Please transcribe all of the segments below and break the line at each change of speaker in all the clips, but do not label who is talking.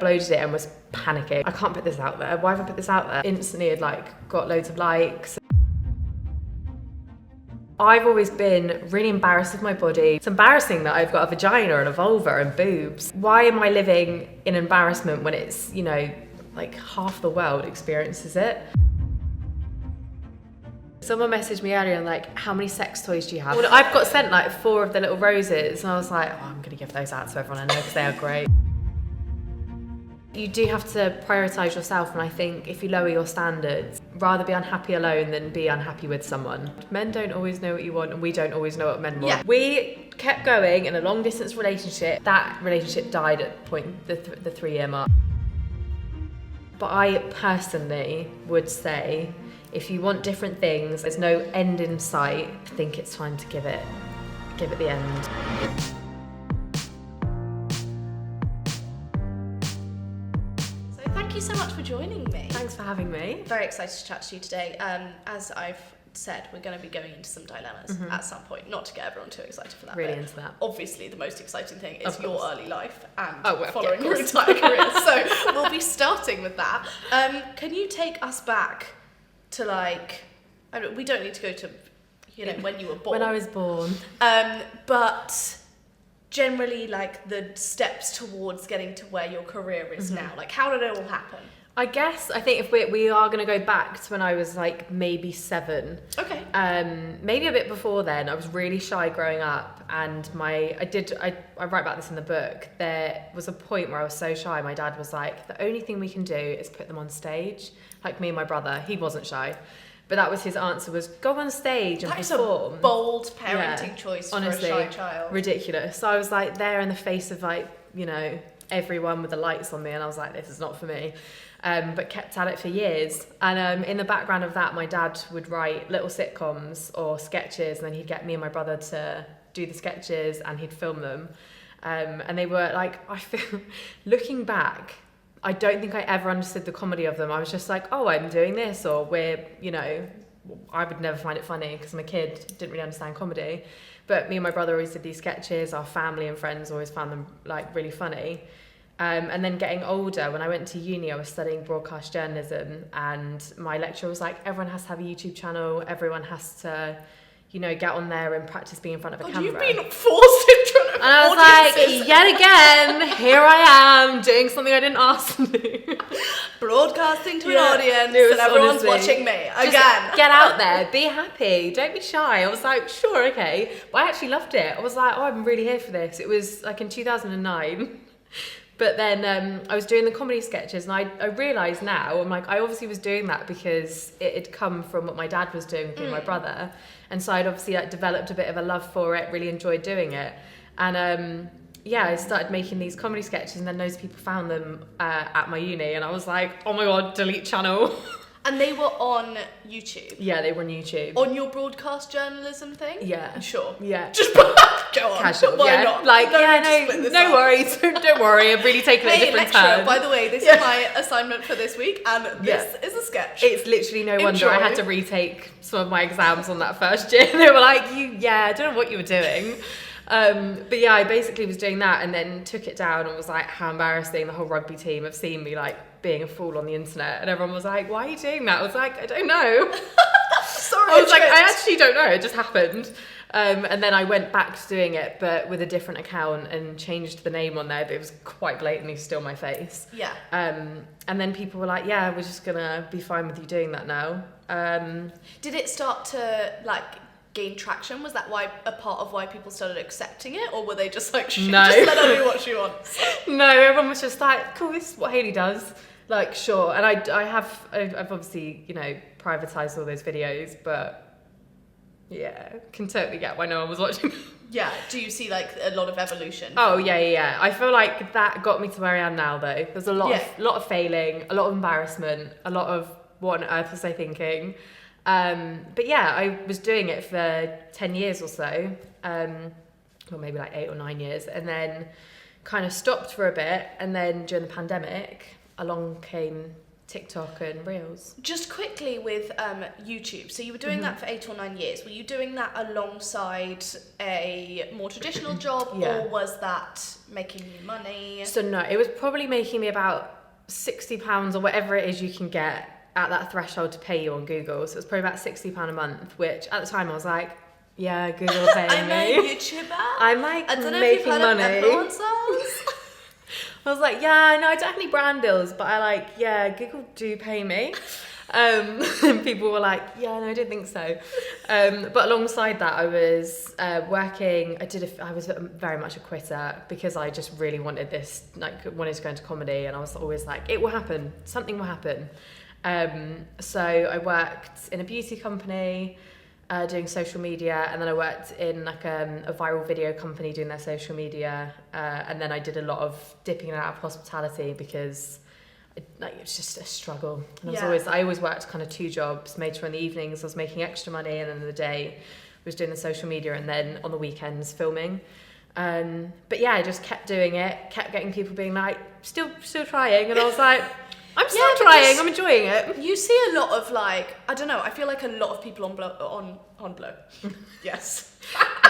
uploaded it and was panicking. I can't put this out there. Why have I put this out there? Instantly had like got loads of likes. I've always been really embarrassed with my body. It's embarrassing that I've got a vagina and a vulva and boobs. Why am I living in embarrassment when it's, you know, like half the world experiences it? Someone messaged me earlier and like, how many sex toys do you have? Well, I've got sent like 4 of the little roses and I was like, oh, I'm gonna give those out to everyone I know because they are great. You do have to prioritise yourself, and I think if you lower your standards, rather be unhappy alone than be unhappy with someone. Men don't always know what you want and we don't always know what men want. Yeah. We kept going in a long distance relationship. That relationship died at the 3-year mark. But I personally would say, if you want different things, there's no end in sight, I think it's time to give it the end.
Thank you so much for joining me.
Thanks for having me.
Very excited to chat to you today. As I've said, we're going to be going into some dilemmas at some point, not to get everyone too excited for that.
Really into that.
Obviously, the most exciting thing is your early life and
following
your entire career. So we'll be starting with that. Can you take us back to we don't need to go to, when you were born.
When I was born.
But generally, like, the steps towards getting to where your career is now. Like, how did it all happen?
I think if we are going to go back to when I was like maybe 7.
Okay.
Maybe a bit before then. I was really shy growing up, and I write about this in the book. There was a point where I was so shy. My dad was like, the only thing we can do is put them on stage. Like me and my brother, he wasn't shy. But that was his answer, was go on stage and perform.
That's a bold parenting choice, honestly, for a shy child.
Ridiculous. So I was like there in the face of like, everyone with the lights on me, and I was like, this is not for me. But kept at it for years. And in the background of that, my dad would write little sitcoms or sketches, and then he'd get me and my brother to do the sketches and he'd film them. And they were like, I feel, looking back, I don't think I ever understood the comedy of them. I was just like, oh, I'm doing this, or I would never find it funny because I'm a kid, didn't really understand comedy. But me and my brother always did these sketches. Our family and friends always found them like really funny. And then getting older, when I went to uni, I was studying broadcast journalism, and my lecturer was like, everyone has to have a YouTube channel. Everyone has to, get on there and practice being in front of a camera.
You've been forced in front of
and I was like, yet again, here I am doing something I didn't ask to do.
Broadcasting to an audience, and everyone's watching me again.
Get out there, be happy, don't be shy. I was like, sure, okay. But I actually loved it. I was like, oh, I'm really here for this. It was like in 2009. But then I was doing the comedy sketches, and I realised now, I'm like, I obviously was doing that because it had come from what my dad was doing with me and my brother. And so I'd obviously developed a bit of a love for it, really enjoyed doing it. And I started making these comedy sketches, and then those people found them at my uni, and I was like, oh my God, delete channel.
And they were on YouTube?
Yeah, they were on YouTube.
On your broadcast journalism thing?
Yeah.
Sure.
Yeah.
Just go on.
Casual,
Why not?
Like, no worries. Don't worry, I've really taken a different turn.
By the way, this is my assignment for this week, and this is a sketch.
It's literally no wonder I had to retake some of my exams on that first year. They were like, I don't know what you were doing. But yeah, I basically was doing that, and then took it down and was like, how embarrassing. The whole rugby team have seen me like being a fool on the internet, and everyone was like, why are you doing that? I was like, I don't know.
Sorry,
I was like, I actually don't know, it just happened. And then I went back to doing it, but with a different account, and changed the name on there, but it was quite blatantly still my face.
Yeah.
And then people were like, yeah, we're just gonna be fine with you doing that now.
Did it start to gain traction? Was that a part of why people started accepting it, or were they just like, just let her do what she wants?
No, everyone was just like, cool, this is what Hayley does. Like, sure. And I've obviously, privatised all those videos, but yeah, can totally get why no one was watching.
Yeah. Do you see a lot of evolution?
Oh yeah. I feel like that got me to where I am now, though. There's a lot of failing, a lot of embarrassment, a lot of what on earth was I thinking. But yeah, I was doing it for 10 years or so, or maybe 8 or 9 years, and then kind of stopped for a bit. And then during the pandemic, along came TikTok and Reels.
Just quickly with YouTube, so you were doing that for 8 or 9 years. Were you doing that alongside a more traditional job, or was that making you money?
So no, it was probably making me about £60 or whatever it is you can get at that threshold to pay you on Google. So it was probably about £60 a month, which at the time I was like, yeah, Google are paying
I'm
me.
a YouTuber.
I'm like
I don't know
making
if you've heard
money.
of influencers.
I was like, yeah, no, I don't have any brand deals, but I like, yeah, Google do pay me. And people were like, yeah, no, I don't think so. But alongside that, I was working. I was very much a quitter because I just really wanted this, like, wanted to go into comedy, and I was always like, it will happen, something will happen. So I worked in a beauty company, doing social media, and then I worked in like a viral video company doing their social media, and then I did a lot of dipping in and out of hospitality because it's just a struggle. And I always worked kind of 2 jobs, made sure in the evenings I was making extra money, and then in the day I was doing the social media, and then on the weekends filming. But yeah, I just kept doing it, kept getting people being like, still trying, and I was like, I'm still trying, I'm enjoying it.
You see a lot of like, I don't know, I feel like a lot of people on Blow. Yes.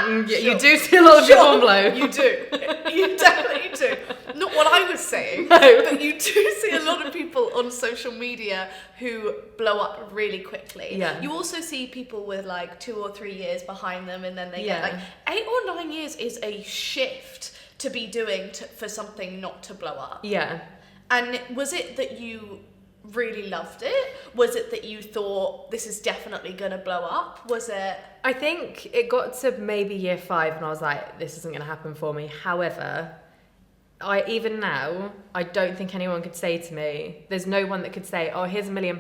You do see a lot of people on Blow.
You do. You definitely do. Not what I was saying,
No.
but you do see a lot of people on social media who blow up really quickly.
Yeah.
You also see people with like 2 or 3 years behind them, and then they get like 8 or 9 years is a shift to be doing for something not to blow up.
Yeah.
And was it that you really loved it? Was it that you thought this is definitely going to blow up? Was it?
I think it got to maybe year 5 and I was like, this isn't going to happen for me. However, even now, I don't think anyone could say to me, there's no one that could say, oh, here's £1 million,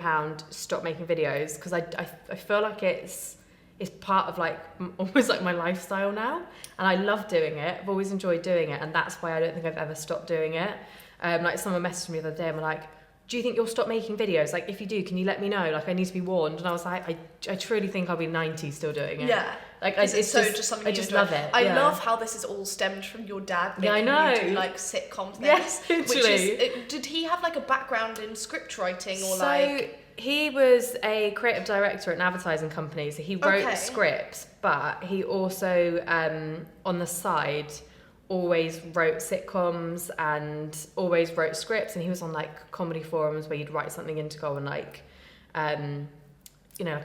stop making videos. Because I feel like it's part of like almost like my lifestyle now. And I love doing it. I've always enjoyed doing it. And that's why I don't think I've ever stopped doing it. Like someone messaged me the other day and were like, do you think you'll stop making videos? Like, if you do, can you let me know? Like, I need to be warned. And I was like, I truly think I'll be 90 still doing it.
Yeah.
Like,
it's just something
I just love it.
I love how this is all stemmed from your dad making you do like sitcom things.
Yes, literally.
Did he have like a background in script writing or
He was a creative director at an advertising company, so he wrote scripts, but he also, on the side, always wrote sitcoms and always wrote scripts, and he was on like comedy forums where you'd write something in to go on like a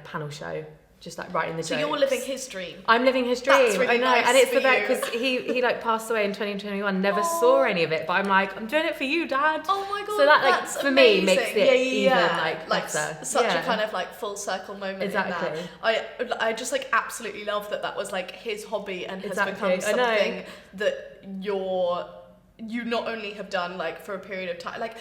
panel show, just like writing the jokes.
So you're living his dream.
I'm living his dream.
That's really
I know,
nice
and it's
for
the best
you.
because he like passed away in 2021. Never saw any of it, but I'm like, I'm doing it for you, Dad.
Oh my god!
So that like
that's
for
amazing.
me makes it even like better.
Such a kind of like full circle moment.
Exactly.
In that. I just like absolutely love that was like his hobby and has
Exactly.
become something that you not only have done like for a period of time, like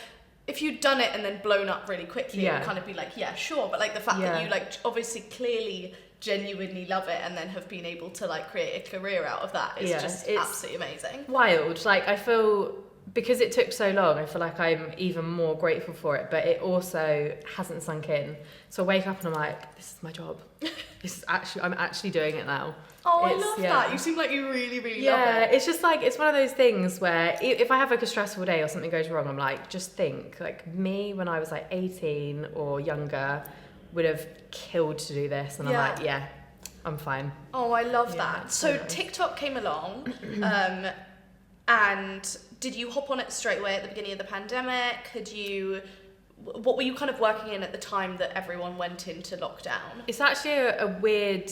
if you'd done it and then blown up really quickly, it would kind of be like, yeah, sure, but like the fact that you like obviously clearly genuinely love it and then have been able to like create a career out of that is just absolutely amazing.
Wild. Like I feel, because it took so long, I feel like I'm even more grateful for it, but it also hasn't sunk in. So I wake up and I'm like, this is my job. I'm actually doing it now.
Oh, I love that. You seem like you really, really love it.
Yeah, it's just like, it's one of those things where if I have like a stressful day or something goes wrong, I'm like, just think, like me when I was like 18 or younger would have killed to do this. And I'm like, yeah, I'm fine.
Oh, I love that. So TikTok came along, and did you hop on it straight away at the beginning of the pandemic? What were you kind of working in at the time that everyone went into lockdown?
It's actually a weird,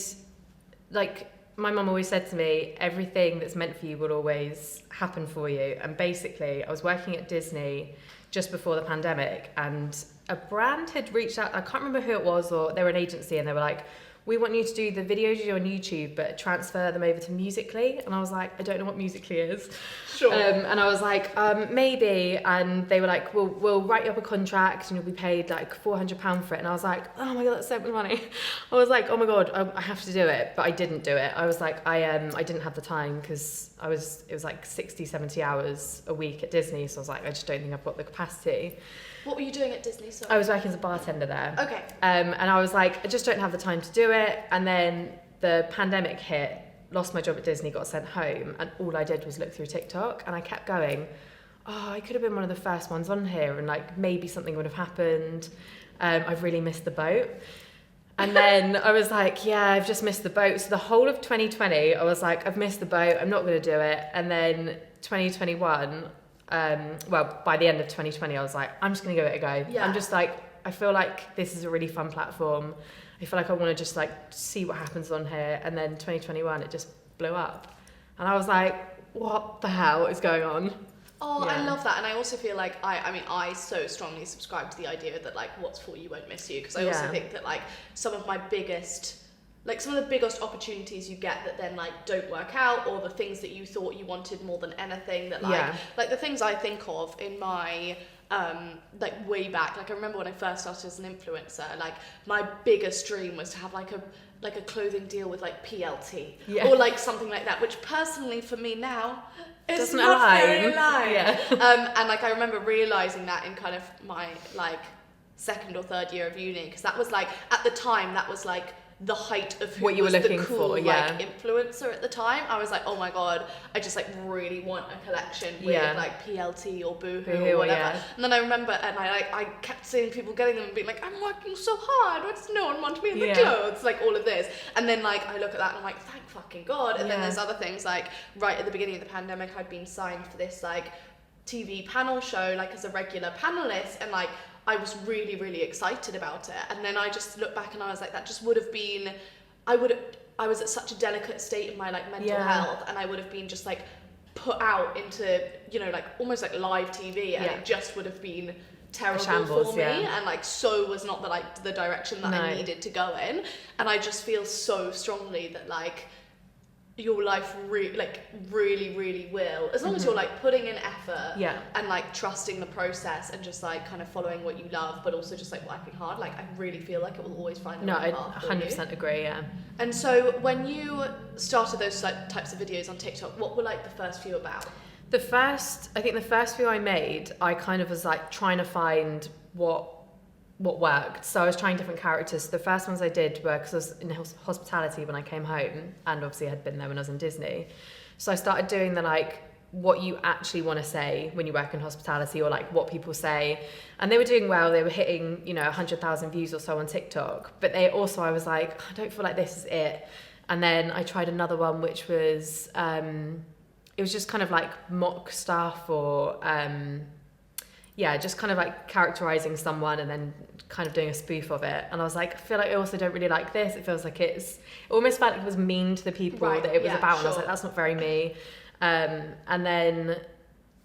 like, my mum always said to me, everything that's meant for you will always happen for you. And basically, I was working at Disney just before the pandemic, and a brand had reached out, I can't remember who it was, or they were an agency, and they were like, we want you to do the videos you do on YouTube, but transfer them over to Musical.ly. And I was like, I don't know what Musical.ly is.
Sure.
And I was like, maybe. And they were like, we'll write you up a contract and you'll be paid like £400 for it. And I was like, oh my God, that's so much money. I was like, oh my God, I have to do it. But I didn't do it. I was like, I didn't have the time because it was like 60, 70 hours a week at Disney. So I was like, I just don't think I've got the capacity.
What were you doing at Disney? Sorry.
I was working as a bartender there.
Okay.
And I was like, I just don't have the time to do it. And then the pandemic hit, lost my job at Disney, got sent home, and all I did was look through TikTok, and I kept going, oh, I could have been one of the first ones on here and like maybe something would have happened. I've really missed the boat. And then I was like, yeah, I've just missed the boat. So the whole of 2020, I was like, I've missed the boat. I'm not going to do it. And then 2021, well, by the end of 2020, I was like, I'm just going to give it a go.
Yeah.
I'm just like, I feel like this is a really fun platform. I feel like I want to just like see what happens on here. And then 2021, it just blew up. And I was like, what the hell is going on?
Oh, yeah. I love that. And I also feel like, I so strongly subscribe to the idea that like what's for you won't miss you. Because I also think that like some of the biggest opportunities you get that then like don't work out, or the things that you thought you wanted more than anything that like the things I think of in my like way back, like I remember when I first started as an influencer, like my biggest dream was to have like a clothing deal with like PLT or like something like that, which personally for me now is not very aligned. And like I remember realizing that in kind of my like second or third year of uni, because that was like at the time that was like the height of who
what you
was
were looking
the cool
for,
like influencer at the time. I was like, oh my god, I just like really want a collection with like PLT or Boohoo or whatever. And then I remember, and I kept seeing people getting them and being like, I'm working so hard, why does no one want me in the clothes, like all of this. And then like I look at that and I'm like, thank fucking god. And then there's other things, like right at the beginning of the pandemic, I'd been signed for this like TV panel show, like as a regular panelist, and like I was really, really excited about it. And then I just look back and I was like, that just would have been, I was at such a delicate state in my like mental health, and I would have been just like put out into, you know, like almost like live TV, and it just would have been terrible for me. And like so was not the direction that I needed to go in. And I just feel so strongly that like your life really, really will, as long as you're like putting in effort and like trusting the process and just like kind of following what you love, but also just like working hard. Like I really feel like it will always find the right path for you.
100% agree.
And so when you started those types of videos on TikTok, what were like the first few about?
I think the first few I made, I kind of was like trying to find what worked. So I was trying different characters. The first ones I did were, because I was in hospitality when I came home, and obviously I had been there when I was in Disney. So I started doing the like what you actually want to say when you work in hospitality, or like what people say. And they were doing well. They were hitting, 100,000 views or so on TikTok. But I was like, I don't feel like this is it. And then I tried another one, which was, it was just kind of like mock stuff, or just kind of like characterizing someone and then kind of doing a spoof of it. And I was like, I feel like I also don't really like this. It feels like it almost felt like it was mean to the people that it was about. And I was like, that's not very me. And then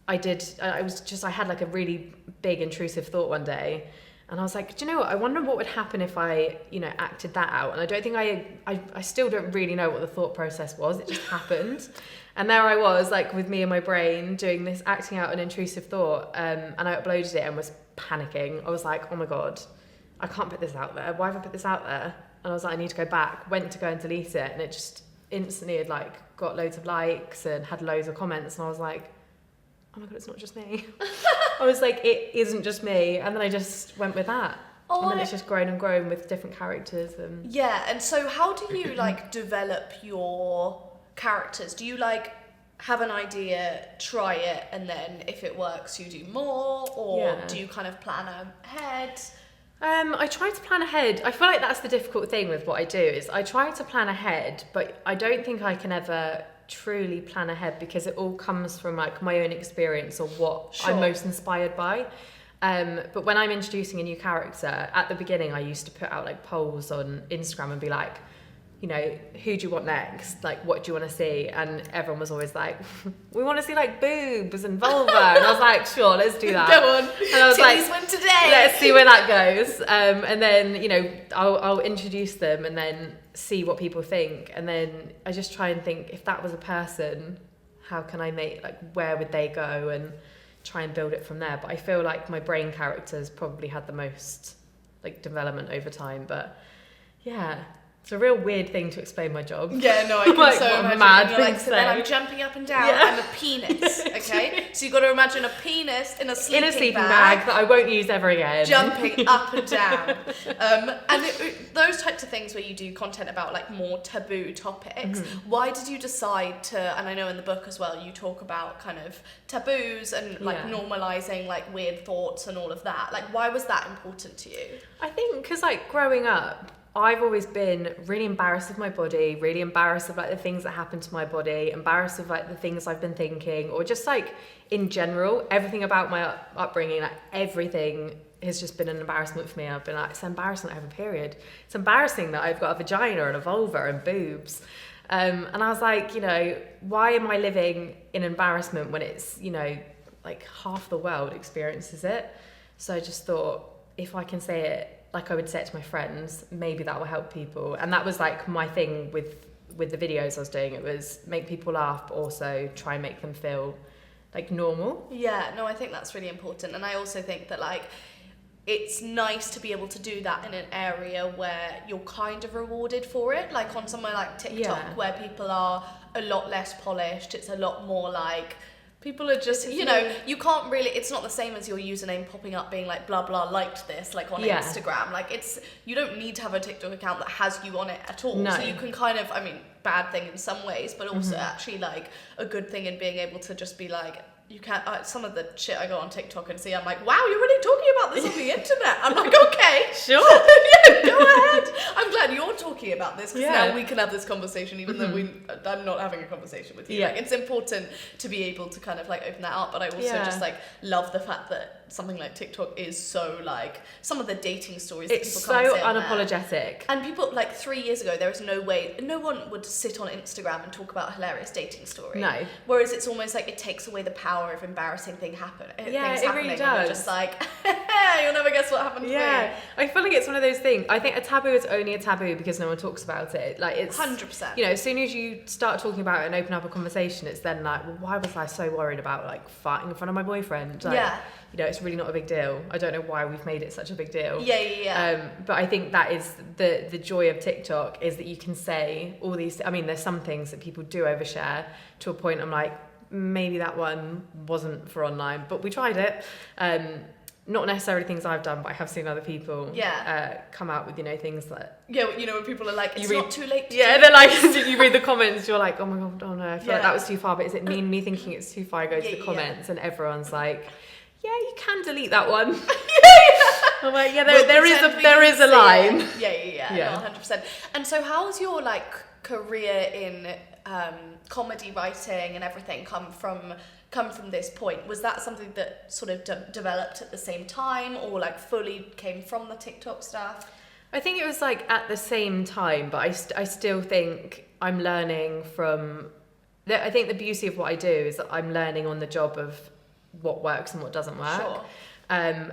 I had like a really big intrusive thought one day. And I was like, do you know what? I wonder what would happen if I, acted that out. And I don't think I still don't really know what the thought process was. It just happened. And there I was, like, with me and my brain doing this, acting out an intrusive thought. And I uploaded it and was panicking. I was like, oh my God, I can't put this out there. Why have I put this out there? And I was like, I need to go back. Went to go and delete it. And it just instantly had, like, got loads of likes and had loads of comments. And I was like, oh my God, it's not just me. I was like, it isn't just me. And then I just went with that. And then it's just grown and grown with different characters.
And so how do you like develop your characters? Do you like have an idea, try it, and then if it works you do more, or do you kind of plan ahead?
I try to plan ahead. I feel like that's the difficult thing with what I do, is I try to plan ahead, but I don't think I can ever truly plan ahead, because it all comes from like my own experience or what I'm most inspired by. But when I'm introducing a new character, at the beginning I used to put out like polls on Instagram and be like, who do you want next? Like, what do you want to see? And everyone was always like, we want to see like boobs and vulva. And I was like, sure, let's do that.
Go on.
And I was
Titties win today.
Let's see where that goes. And then, I'll introduce them and then see what people think. And then I just try and think, if that was a person, how can I make, like, where would they go, and try and build it from there. But I feel like my brain characters probably had the most like development over time. But yeah. It's a real weird thing to explain my job.
Yeah, no, I can
like,
so imagine.
Mad
You're like, so then I'm jumping up and down.
Yeah.
I'm a penis, okay? So you've got to imagine a penis in a sleeping
bag that I won't use ever again.
Jumping up and down. Those types of things where you do content about like more taboo topics, why did you decide to, and I know in the book as well, you talk about kind of taboos and like normalising like weird thoughts and all of that. Like, why was that important to you?
I think because like growing up, I've always been really embarrassed of my body, really embarrassed of like the things that happen to my body, embarrassed of like the things I've been thinking, or just like in general, everything about my upbringing, like everything has just been an embarrassment for me. I've been like, it's embarrassing that I have a period. It's embarrassing that I've got a vagina and a vulva and boobs. And I was like, you know, why am I living in embarrassment when it's, you know, like half the world experiences it? So I just thought, if I can say it like I would say it to my friends, maybe that will help people. And that was like my thing with the videos I was doing. It was make people laugh, but also try and make them feel like normal.
Yeah, no, I think that's really important. And I also think that like it's nice to be able to do that in an area where you're kind of rewarded for it, like on somewhere like TikTok, where people are a lot less polished. It's a lot more like people are just, you know, you can't really, it's not the same as your username popping up being like blah blah liked this, like on Instagram. Like it's, you don't need to have a TikTok account that has you on it at all.
No.
So you can kind of, I mean, bad thing in some ways, but also actually like a good thing in being able to just be like, you can't, some of the shit I go on TikTok and see, I'm like, wow, you're really talking about this on the internet. I'm like, okay.
Sure.
Yeah, go ahead. I'm glad you're talking about this, because now we can have this conversation, even though I'm not having a conversation with you. Like, it's important to be able to kind of like open that up, but I also just like love the fact that something like TikTok is so like, some of the dating stories that people come
so
say
unapologetic.
there. And people, like 3 years ago, there was no way, no one would sit on Instagram and talk about a hilarious dating story.
No.
Whereas it's almost like it takes away the power of embarrassing things happening.
Really does.
And you're just like, you'll never guess what happened to me.
I feel like it's one of those things. I think a taboo is only a taboo because no one talks about it. Like it's
100%.
You know, as soon as you start talking about it and open up a conversation, it's then like, well, why was I so worried about like fighting in front of my boyfriend? Like, you know, it's really not a big deal. I don't know why we've made it such a big deal. But I think that is the joy of TikTok, is that you can say all these, I mean, there's some things that people do overshare to a point I'm like, maybe that one wasn't for online, but we tried it. Not necessarily things I've done, but I have seen other people come out with, you know, things that...
Yeah, you know, when people are like, it's not too late to do
they're like, you read the comments, you're like, oh my God, oh no, I feel like that was too far, but is it me thinking it's too far? I go to the comments and everyone's like, yeah, you can delete that one. I'm like, there is a line.
No, 100%. And so how's your like career in comedy writing and everything come from this point? Was that something that sort of developed at the same time, or like fully came from the TikTok stuff?
I think it was like at the same time, but I still think I'm learning from... I think the beauty of what I do is that I'm learning on the job of what works and what doesn't work.
Sure.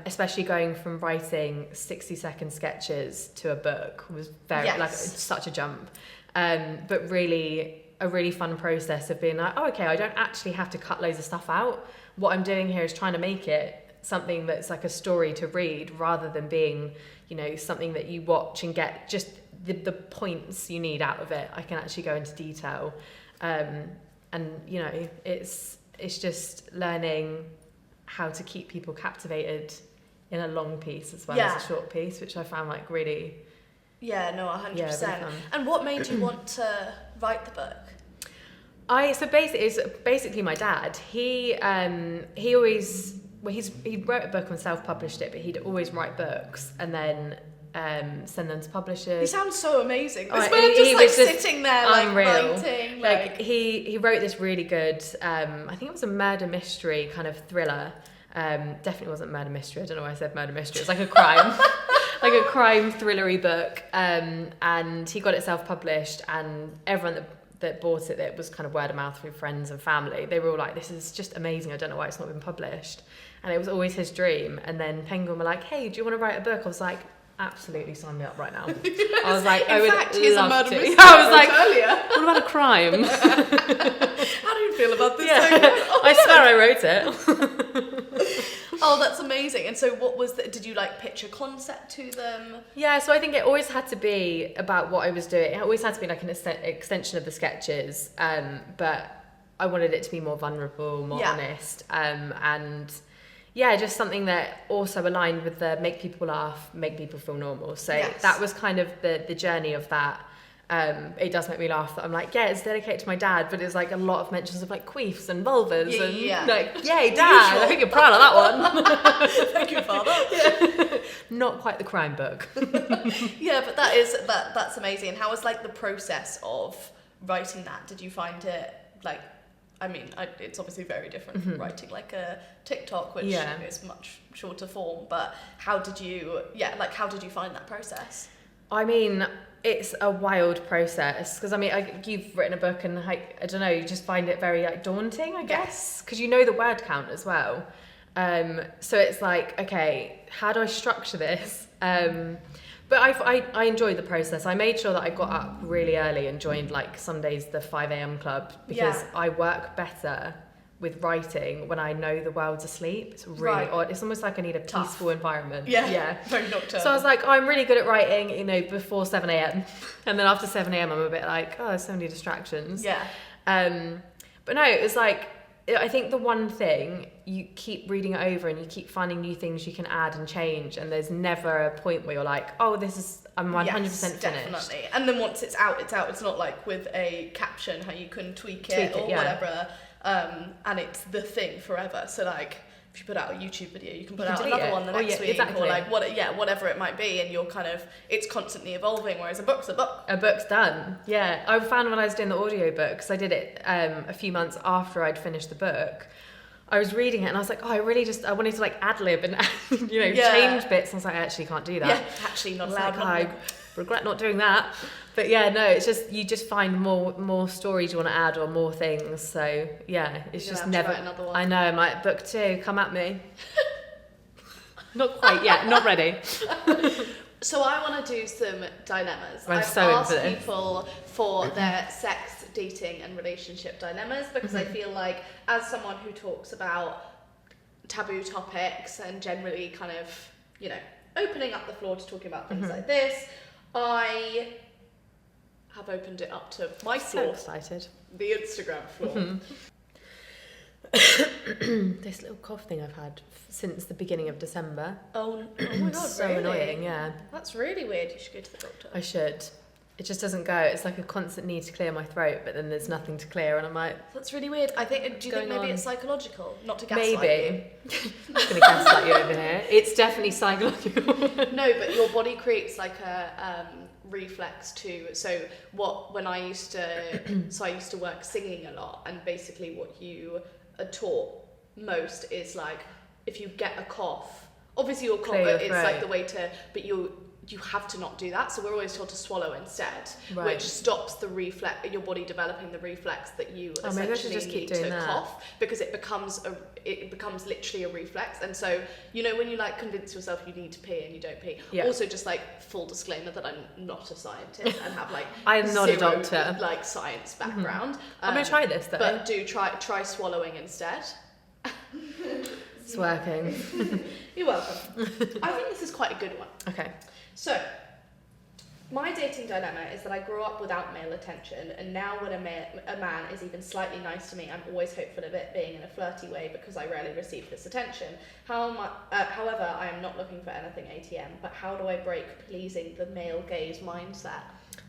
Especially going from writing 60-second sketches to a book was very like such a jump. But really a really fun process of being like, oh, okay, I don't actually have to cut loads of stuff out. What I'm doing here is trying to make it something that's like a story to read, rather than being, you know, something that you watch and get just the points you need out of it. I can actually go into detail. And, you know, it's just learning how to keep people captivated in a long piece as well as a short piece, which I found like really...
Yeah, no, 100%.
Really fun.
And what made you want to write the book?
It's basically my dad. He always... Well, he wrote a book and self-published it, but he'd always write books and then send them to publishers.
He sounds so amazing. This man just sitting there like writing.
Like he wrote this really good, I think it was a murder mystery kind of thriller. Definitely wasn't murder mystery. I don't know why I said murder mystery. It's like a crime, like a crime thrillery book. And he got it self-published, and everyone that bought it, that was kind of word of mouth through friends and family, they were all like, this is just amazing. I don't know why it's not been published. And it was always his dream. And then Penguin were like, hey, do you want to write a book? I was like, absolutely, sign me up right now. I was like, I would love to. I was like, earlier. What about a crime?
How do you feel about this?
I swear I wrote it.
Oh, that's amazing. And so what was did you like pitch a concept to them?
Yeah, so I think it always had to be about what I was doing. It always had to be like an extension of the sketches, but I wanted it to be more vulnerable, more honest, and yeah, just something that also aligned with the make people laugh, make people feel normal. So that was kind of the journey of that. It does make me laugh that I'm like, yeah, it's dedicated to my dad, but it's like a lot of mentions of like queefs and vulvas and like, yay, dad, I think you're proud of that one.
Thank you, father.
Not quite the crime book.
Yeah, but that's amazing. And how was like the process of writing that? Did you find it like, I mean, it's obviously very different from writing like a TikTok, which is much shorter form, but how did you find that process?
I mean, it's a wild process because I mean, you've written a book and like, I don't know, you just find it very like daunting, I guess, because you know the word count as well. So it's like, okay, how do I structure this? But I enjoyed the process. I made sure that I got up really early and joined like some days the 5 a.m. club because I work better with writing when I know the world's asleep. It's really odd. It's almost like I need a peaceful environment.
Yeah. Very nocturnal.
So I was like, oh, I'm really good at writing, you know, before 7 a.m. And then after 7 a.m. I'm a bit like, oh, there's so many distractions.
Yeah.
But no, it was like, I think the one thing, you keep reading it over and you keep finding new things you can add and change, and there's never a point where you're like, oh, I'm 100% finished.
Definitely. And then once it's out, it's out. It's not like with a caption how you can tweak it or whatever. And it's the thing forever. So like, if you put out a YouTube video, you can put out another one the next week, or like whatever it might be, and you're kind of, it's constantly evolving. Whereas a book's a book.
A book's done. Yeah, I found when I was doing the audio book, because I did it a few months after I'd finished the book, I was reading it and I was like, oh, I wanted to like ad lib and change bits. And I was like, I actually can't do that.
Yeah, actually not allowed.
I regret not doing that. But yeah, no, it's just, you just find more stories you want to add or more things. So yeah, it's just never.
Another one.
I know, I'm like, book 2, come at me. Not quite yet, not ready.
So I want to do some dilemmas.
I've
asked people for their sex, dating and relationship dilemmas because I feel like as someone who talks about taboo topics and generally kind of, you know, opening up the floor to talking about things like this, I have opened it up to my floor.
So excited.
The Instagram floor.
This little cough thing I've had since the beginning of December.
Oh my god,
so
really?
annoying, yeah.
That's really weird. You should go to the doctor.
I should. It just doesn't go. It's like a constant need to clear my throat, but then there's nothing to clear, and I'm like,
that's really weird. Do you think maybe it's psychological? Not to gaslight
maybe. I'm not going to gaslight you over here. It's definitely psychological.
No, but your body creates like a reflex too. So when I used to work singing a lot, and basically what you are taught most is like, if you get a cough, obviously your cough is like the way to, but you have to not do that. So we're always told to swallow instead, which stops your body developing the reflex that you essentially need to cough, because it becomes literally a reflex. And so, you know, when you like convince yourself you need to pee and you don't pee. Also, just like full disclaimer that I'm not a scientist and have like
I'm not a doctor,
like science background.
I'm gonna try this though.
But do try swallowing instead.
It's working.
You're welcome. I think this is quite a good one.
Okay.
So, my dating dilemma is that I grew up without male attention, and now when a man is even slightly nice to me, I'm always hopeful of it being in a flirty way because I rarely receive this attention. However, I am not looking for anything ATM, but how do I break pleasing the male gaze mindset?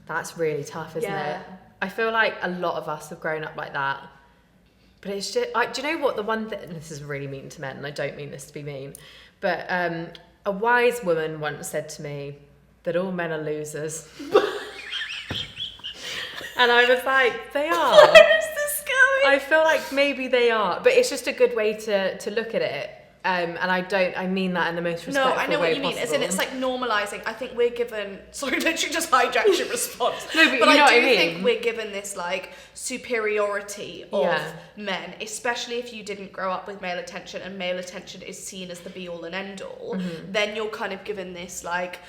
That's really tough, isn't it? I feel like a lot of us have grown up like that. But it's just, do you know what, the one thing, this is really mean to men, and I don't mean this to be mean, but a wise woman once said to me that all men are losers. And I was like, they are.
Where is this going?
I feel like maybe they are, but it's just a good way to look at it. And I mean that in the most respectful way possible.
No, I know what you mean. As in, it's like normalising. I think we're given... Sorry, literally just hijacked your response.
No, but you know what I mean.
think we're given this, like, superiority of men, especially if you didn't grow up with male attention and male attention is seen as the be-all and end-all, then you're kind of given this, like...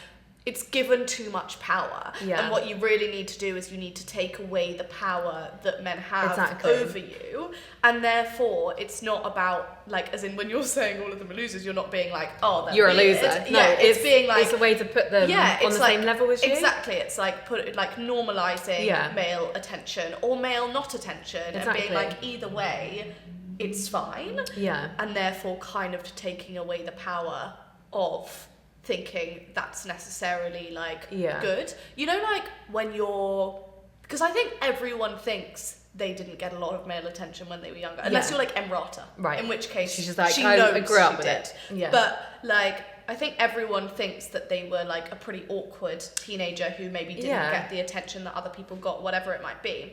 it's given too much power.
Yeah.
And what you really need to do is you need to take away the power that men have
Exactly.
over you. And therefore, it's not about, like, as in when you're saying all of them are losers, you're not being like, oh, they're
you're
weird.
a loser. No,
Yeah, it's being like...
It's a way to put them on the same level as you.
Exactly. It's like normalising male attention or male not attention.
Exactly.
And being like, either way, it's fine.
Yeah.
And therefore kind of taking away the power of thinking that's necessarily like good. You know, like when you're, because I think everyone thinks they didn't get a lot of male attention when they were younger, unless you're like Emrata, right? In which case
she's just like,
she
I grew up with
it.
Yeah.
But like, I think everyone thinks that they were like a pretty awkward teenager who maybe didn't get the attention that other people got, whatever it might be,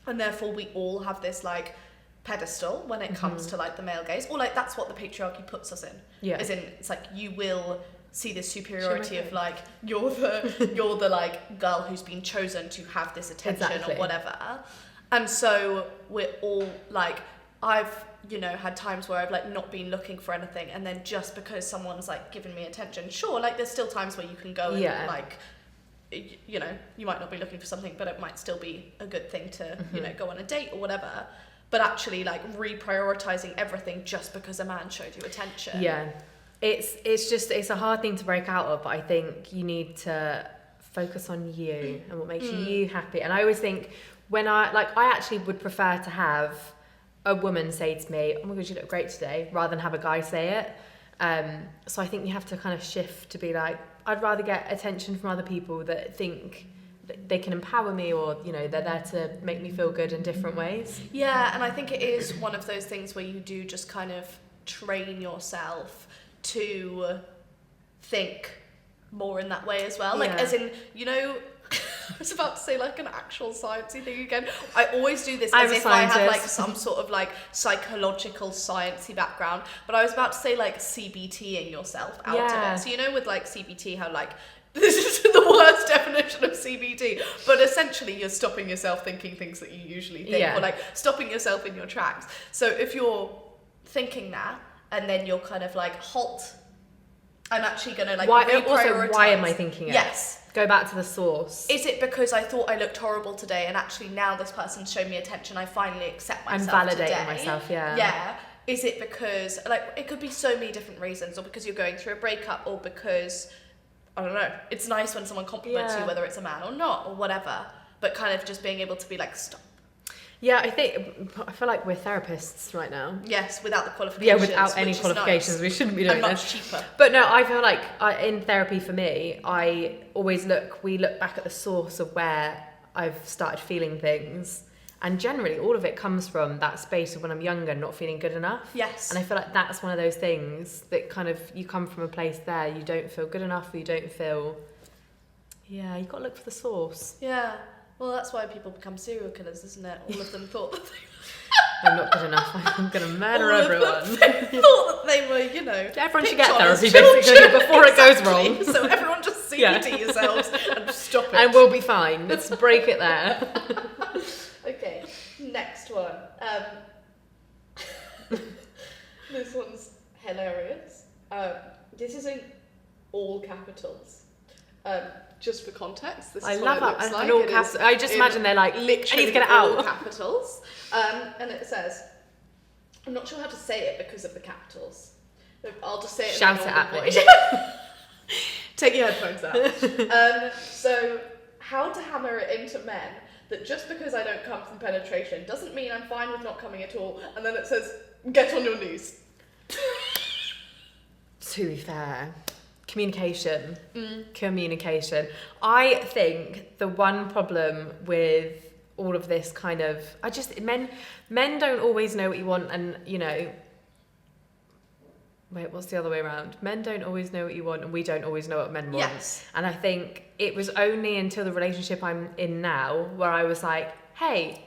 and therefore we all have this like pedestal when it comes to like the male gaze, or like that's what the patriarchy puts us in. Yeah. As in, it's like you will see this superiority of like you're the like girl who's been chosen to have this attention or whatever. And so we're all like, I've, you know, had times where I've like not been looking for anything, and then just because someone's like given me attention, sure, like there's still times where you can go and like, you know, you might not be looking for something, but it might still be a good thing to, you know, go on a date or whatever. But actually like reprioritizing everything just because a man showed you attention. Yeah.
It's a hard thing to break out of, but I think you need to focus on you and what makes you happy. And I always think I actually would prefer to have a woman say to me, oh my God, you look great today, rather than have a guy say it. So I think you have to kind of shift to be like, I'd rather get attention from other people that think that they can empower me, or, you know, they're there to make me feel good in different ways. Yeah, and I think it is one of those things where you do just kind of train yourself to think more in that way as well. Like, as in, you know, I was about to say like an actual sciencey thing again. I always do this as if I have like some sort of like psychological sciencey background, but I was about to say like CBTing yourself out of it. So, you know, with like CBT, how like, this is the worst definition of CBT, but essentially you're stopping yourself thinking things that you usually think, or like stopping yourself in your tracks. So if you're thinking that, and then you're kind of like, halt, I'm actually going to like reprioritize. Why am I thinking it? Yes. Go back to the source. Is it because I thought I looked horrible today, and actually now this person's shown me attention, I finally accept myself I'm validating today? Myself, Yeah. Is it because, like, it could be so many different reasons, or because you're going through a breakup, or because, I don't know, it's nice when someone compliments you, whether it's a man or not, or whatever, but kind of just being able to be like, stop. Yeah, I feel like we're therapists right now. Yes, without the qualifications. Yeah, without any qualifications, nice. We shouldn't be doing this. And much cheaper. But no, I feel like in therapy for me, we look back at the source of where I've started feeling things. And generally, all of it comes from that space of when I'm younger, not feeling good enough. Yes. And I feel like that's one of those things that kind of, you come from a place there, you don't feel good enough, or you don't feel, you've got to look for the source. Yeah. Well, that's why people become serial killers, isn't it? All of them thought that I'm not good enough. I'm going to murder everyone. Thought that they were, you know... Everyone should get therapy, basically, before it goes wrong. So everyone just CBT yourselves and stop it. And we'll be fine. Let's break it there. Okay, next one. This one's hilarious. This is in all capitals. Just for context, this is what it looks like. All I just imagine they're like, literally I need to get it out. All capitals. And it says, I'm not sure how to say it because of the capitals. I'll just say it. Shout it at me. Take your headphones out. So, how to hammer it into men that just because I don't come from penetration doesn't mean I'm fine with not coming at all. And then it says, get on your knees. To be fair. Communication. I think the one problem with all of this kind of, men don't always know what you want, and, you know, wait, what's the other way around? Men don't always know what you want, and we don't always know what men want. Yes. And I think it was only until the relationship I'm in now where I was like, hey,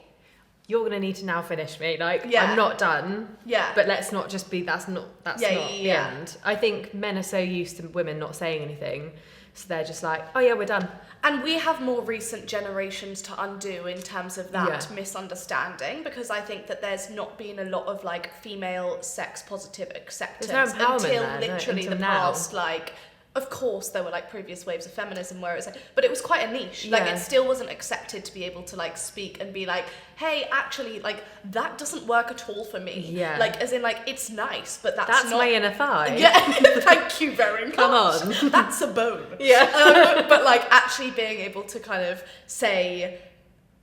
you're going to need to now finish me. Like, I'm not done. Yeah. But let's not just be, that's not the end. I think men are so used to women not saying anything. So they're just like, oh yeah, we're done. And we have more recent generations to undo in terms of that misunderstanding, because I think that there's not been a lot of like female sex positive acceptance until literally the past like
of course there were like previous waves of feminism where it's like, but it was quite a niche. Like it still wasn't accepted to be able to like speak and be like, hey, actually, like that doesn't work at all for me.
Yeah.
Like as in like it's nice, but that's not
my inner thigh.
Yeah. Thank you very much.
Come on.
That's a bone.
Yeah.
But like actually being able to kind of say,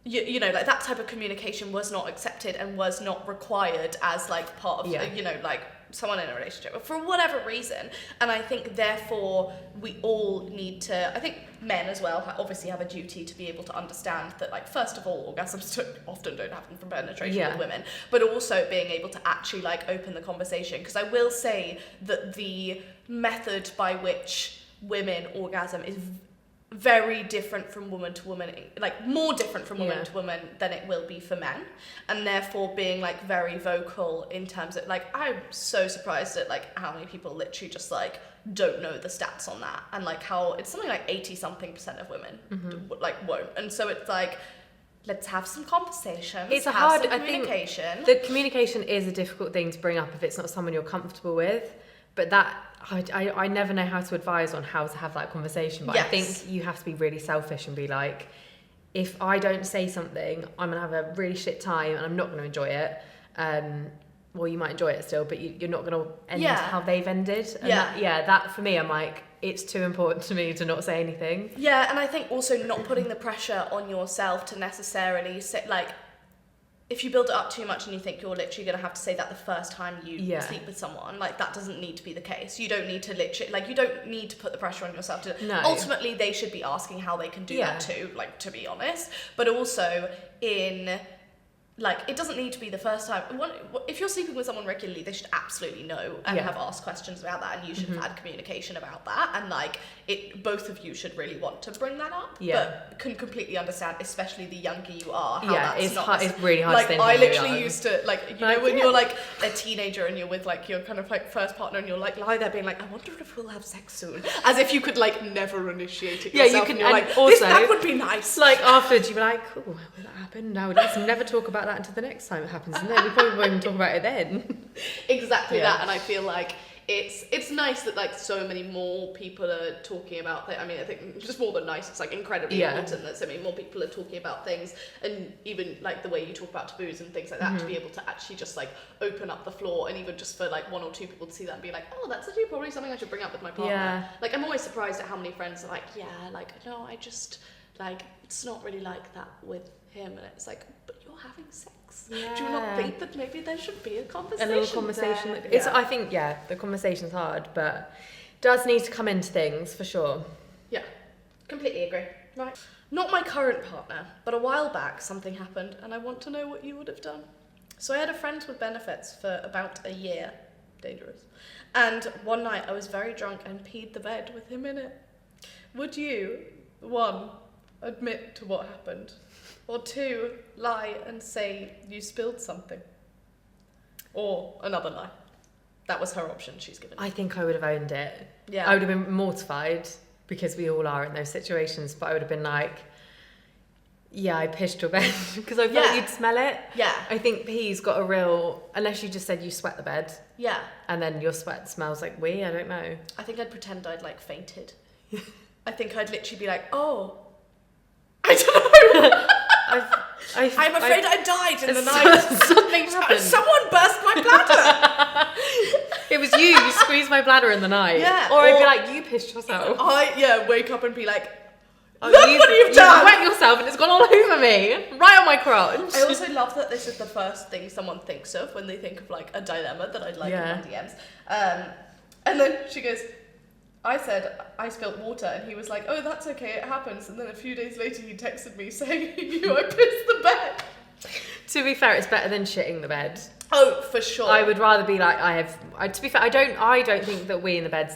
you know, like that type of communication was not accepted and was not required as like part of, you know, like someone in a relationship for whatever reason. And I think therefore we all need to, I think men as well obviously have a duty to be able to understand that, like, first of all, orgasms often don't happen from penetration with women, but also being able to actually like open the conversation. Because I will say that the method by which women orgasm is very different from woman to woman, like more different from woman to woman than it will be for men, and therefore being like very vocal in terms of like, I'm so surprised at like how many people literally just like don't know the stats on that, and like how it's something like 80-something% of women like won't. And so it's like, let's have some conversations.
It's a hard communication. I think the communication is a difficult thing to bring up if it's not someone you're comfortable with, but that I never know how to advise on how to have that conversation, but I think you have to be really selfish and be like, if I don't say something, I'm going to have a really shit time and I'm not going to enjoy it. Well, you might enjoy it still, but you're not going to end how they've ended. And that for me, I'm like, it's too important to me to not say anything.
Yeah, and I think also not putting the pressure on yourself to necessarily say, like, if you build it up too much and you think you're literally going to have to say that the first time you sleep with someone, like that doesn't need to be the case. You don't need to literally, like, you don't need to put the pressure on yourself to, ultimately they should be asking how they can do that too, like, to be honest. But also in, like, it doesn't need to be the first time. If you're sleeping with someone regularly, they should absolutely know and have asked questions about that, and you should have had communication about that, and like both of you should really want to bring that up. But can completely understand, especially the younger you are, how that's
it's
not
hard, it's really hard.
Like I literally used to, like, you know, when you're like a teenager and you're with like your kind of like first partner and you're like lie there being like, I wonder if we'll have sex soon, as if you could like never initiate it yourself.
You can,
and you're like,
also,
that would be nice.
Like afterwards you'd be like, oh, how will that happen? No, let's never talk about that until the next time it happens, and then we probably won't even talk about it then.
Exactly that. And I feel like it's nice that like so many more people are talking about things. I mean, I think just more than nice, it's like incredibly important that so many more people are talking about things, and even like the way you talk about taboos and things like that, to be able to actually just like open up the floor, and even just for like one or two people to see that and be like, oh, that's actually probably something I should bring up with my partner. Like I'm always surprised at how many friends are like, like, no, I just like, it's not really like that with him, and it's like, but you're having sex. Do you not think that maybe there should be a conversation? A little conversation.
I think the conversation's hard, but does need to come into things for sure. Yeah,
completely agree. Right. Not my current partner, but a while back something happened, and I want to know what you would have done. So I had a friend with benefits for about a year. Dangerous. And one night I was very drunk and peed the bed with him in it. Would you, 1, admit to what happened? Or 2, lie and say you spilled something? Or another lie? That was her option she's given.
I think I would have owned it.
Yeah.
I would have been mortified, because we all are in those situations, but I would have been like, I pissed your bed, because I felt like you'd smell it.
Yeah.
I think pee's got a real, unless you just said you sweat the bed.
Yeah.
And then your sweat smells like wee, I don't know.
I think I'd pretend I'd like fainted. I think I'd literally be like, oh, I don't know. I'm afraid I died in the night.
Something happened.
Someone burst my bladder.
It was you. You squeezed my bladder in the night.
Yeah.
Or I'd be like, you pissed yourself.
Wake up and be like, look what you've done.
You wet yourself and it's gone all over me. Right on my crotch.
I also love that this is the first thing someone thinks of when they think of like a dilemma that I'd like in my DMs. And then she goes, I said I spilled water, and he was like, oh, that's okay, it happens. And then a few days later he texted me saying, I pissed the bed.
To be fair, it's better than shitting the bed.
Oh, for sure.
I would rather be like, to be fair, I don't think that we in the beds,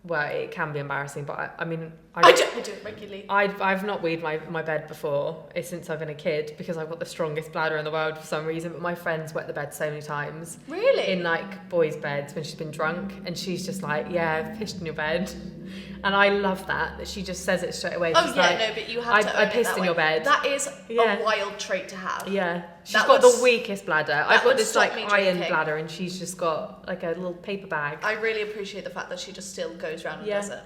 well, it can be embarrassing, but I mean... I do
it regularly.
I've not weed my bed before since I've been a kid, because I've got the strongest bladder in the world for some reason, but my friend's wet the bed so many times.
Really?
In like boys' beds when she's been drunk, and she's just like, I've pissed in your bed. And I love that she just says it straight away. She's like,
no, but you have to own
I pissed in your bed.
That is a wild trait to have.
Yeah. She's got the weakest bladder. I've got this like iron bladder, and she's just got like a little paper bag.
I really appreciate the fact that she just still goes around and does it.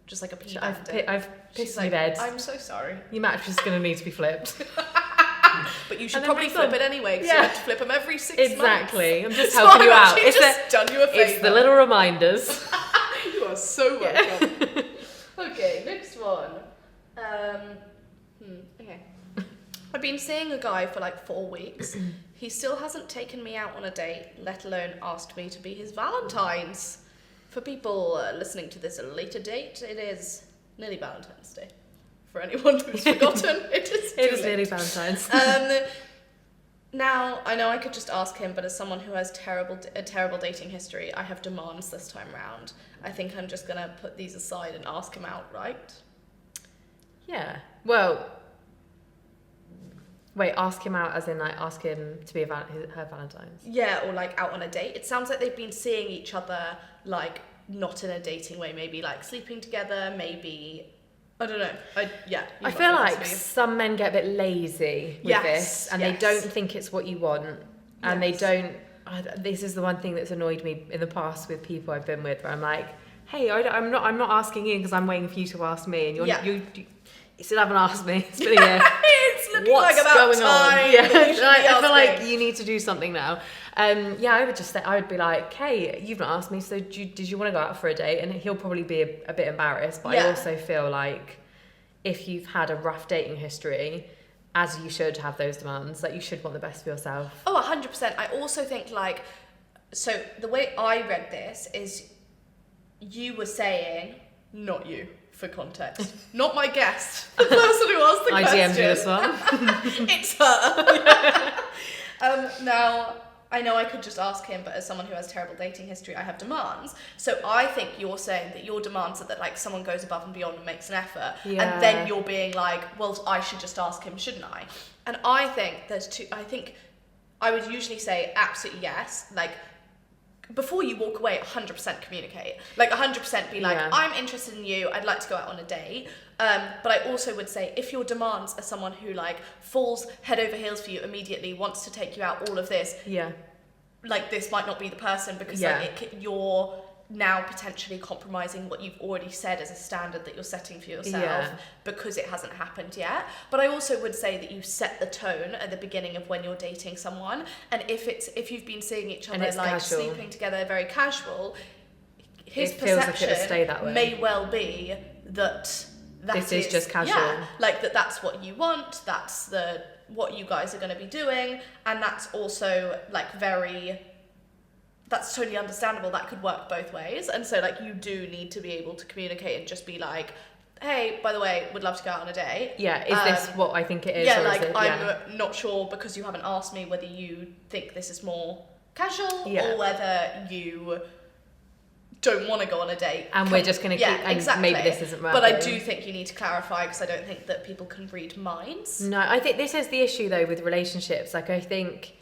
just like a pee bandit.
I've pissed
She's
my
like,
bed.
I'm so sorry.
Your mattress is going to need to be flipped.
But you should probably flip it anyway, because you have to flip them every 6 months.
Exactly. I'm just helping you out.
It's done you a favour.
It's the little reminders.
You are so welcome. Okay, next one. Okay. I've been seeing a guy for like 4 weeks. He still hasn't taken me out on a date, let alone asked me to be his Valentine's. For people listening to this at a later date, it is nearly Valentine's Day. For anyone who's forgotten, it is
nearly Valentine's.
Now, I know I could just ask him, but as someone who has a terrible dating history, I have demands this time round. I think I'm just going to put these aside and ask him outright.
Yeah. Well, wait, ask him out as in like ask him to be her Valentine's?
Yeah, or like out on a date. It sounds like they've been seeing each other like not in a dating way, maybe like sleeping together, maybe... I don't know. I
feel like some men get a bit lazy with this, and they don't think it's what you want, and they don't. This is the one thing that's annoyed me in the past with people I've been with, where I'm like, "Hey, I'm not asking you because I'm waiting for you to ask me, and you still haven't asked me. It's been a year.
It's looking
What's
like about
going
time.
on? Yeah, I feel like
asking.
you need to do something now. I would be like, hey, you've not asked me, so did you want to go out for a date? And he'll probably be a bit embarrassed, but I also feel like if you've had a rough dating history, as you should have those demands, like you should want the best for yourself.
Oh, 100%. I also think so the way I read this is you were saying, not you, for context, not my guest, the person who asked the question.
I DM'd you as well.
It's her. Now, I know I could just ask him, but as someone who has terrible dating history, I have demands. So I think you're saying that your demands are that like someone goes above and beyond and makes an effort, and then you're being like, well, I should just ask him, shouldn't I? And I think I think I would usually say absolutely yes. Like, before you walk away, 100% communicate. Like 100% be like, I'm interested in you, I'd like to go out on a date. But I also would say, if your demands are someone who like falls head over heels for you immediately, wants to take you out, all of this, like this might not be the person, because like you're now potentially compromising what you've already said as a standard that you're setting for yourself because it hasn't happened yet. But I also would say that you set the tone at the beginning of when you're dating someone, and if you've been seeing each other like casual, sleeping together, very casual, his perception may well be that this is just casual, like that's what you want, that's what you guys are going to be doing, and that's also like that's totally understandable. That could work both ways. And so like you do need to be able to communicate and just be like, hey, by the way, would love to go out on a date. Yeah, is this what I think it is? Yeah, like I'm not sure, because you haven't asked me, whether you think this is more casual or whether you don't want to go on a date. And we're just going to keep, and maybe this isn't working. But I do think you need to clarify, because I don't think that people can read minds. No, I think this is the issue though with relationships. Like I think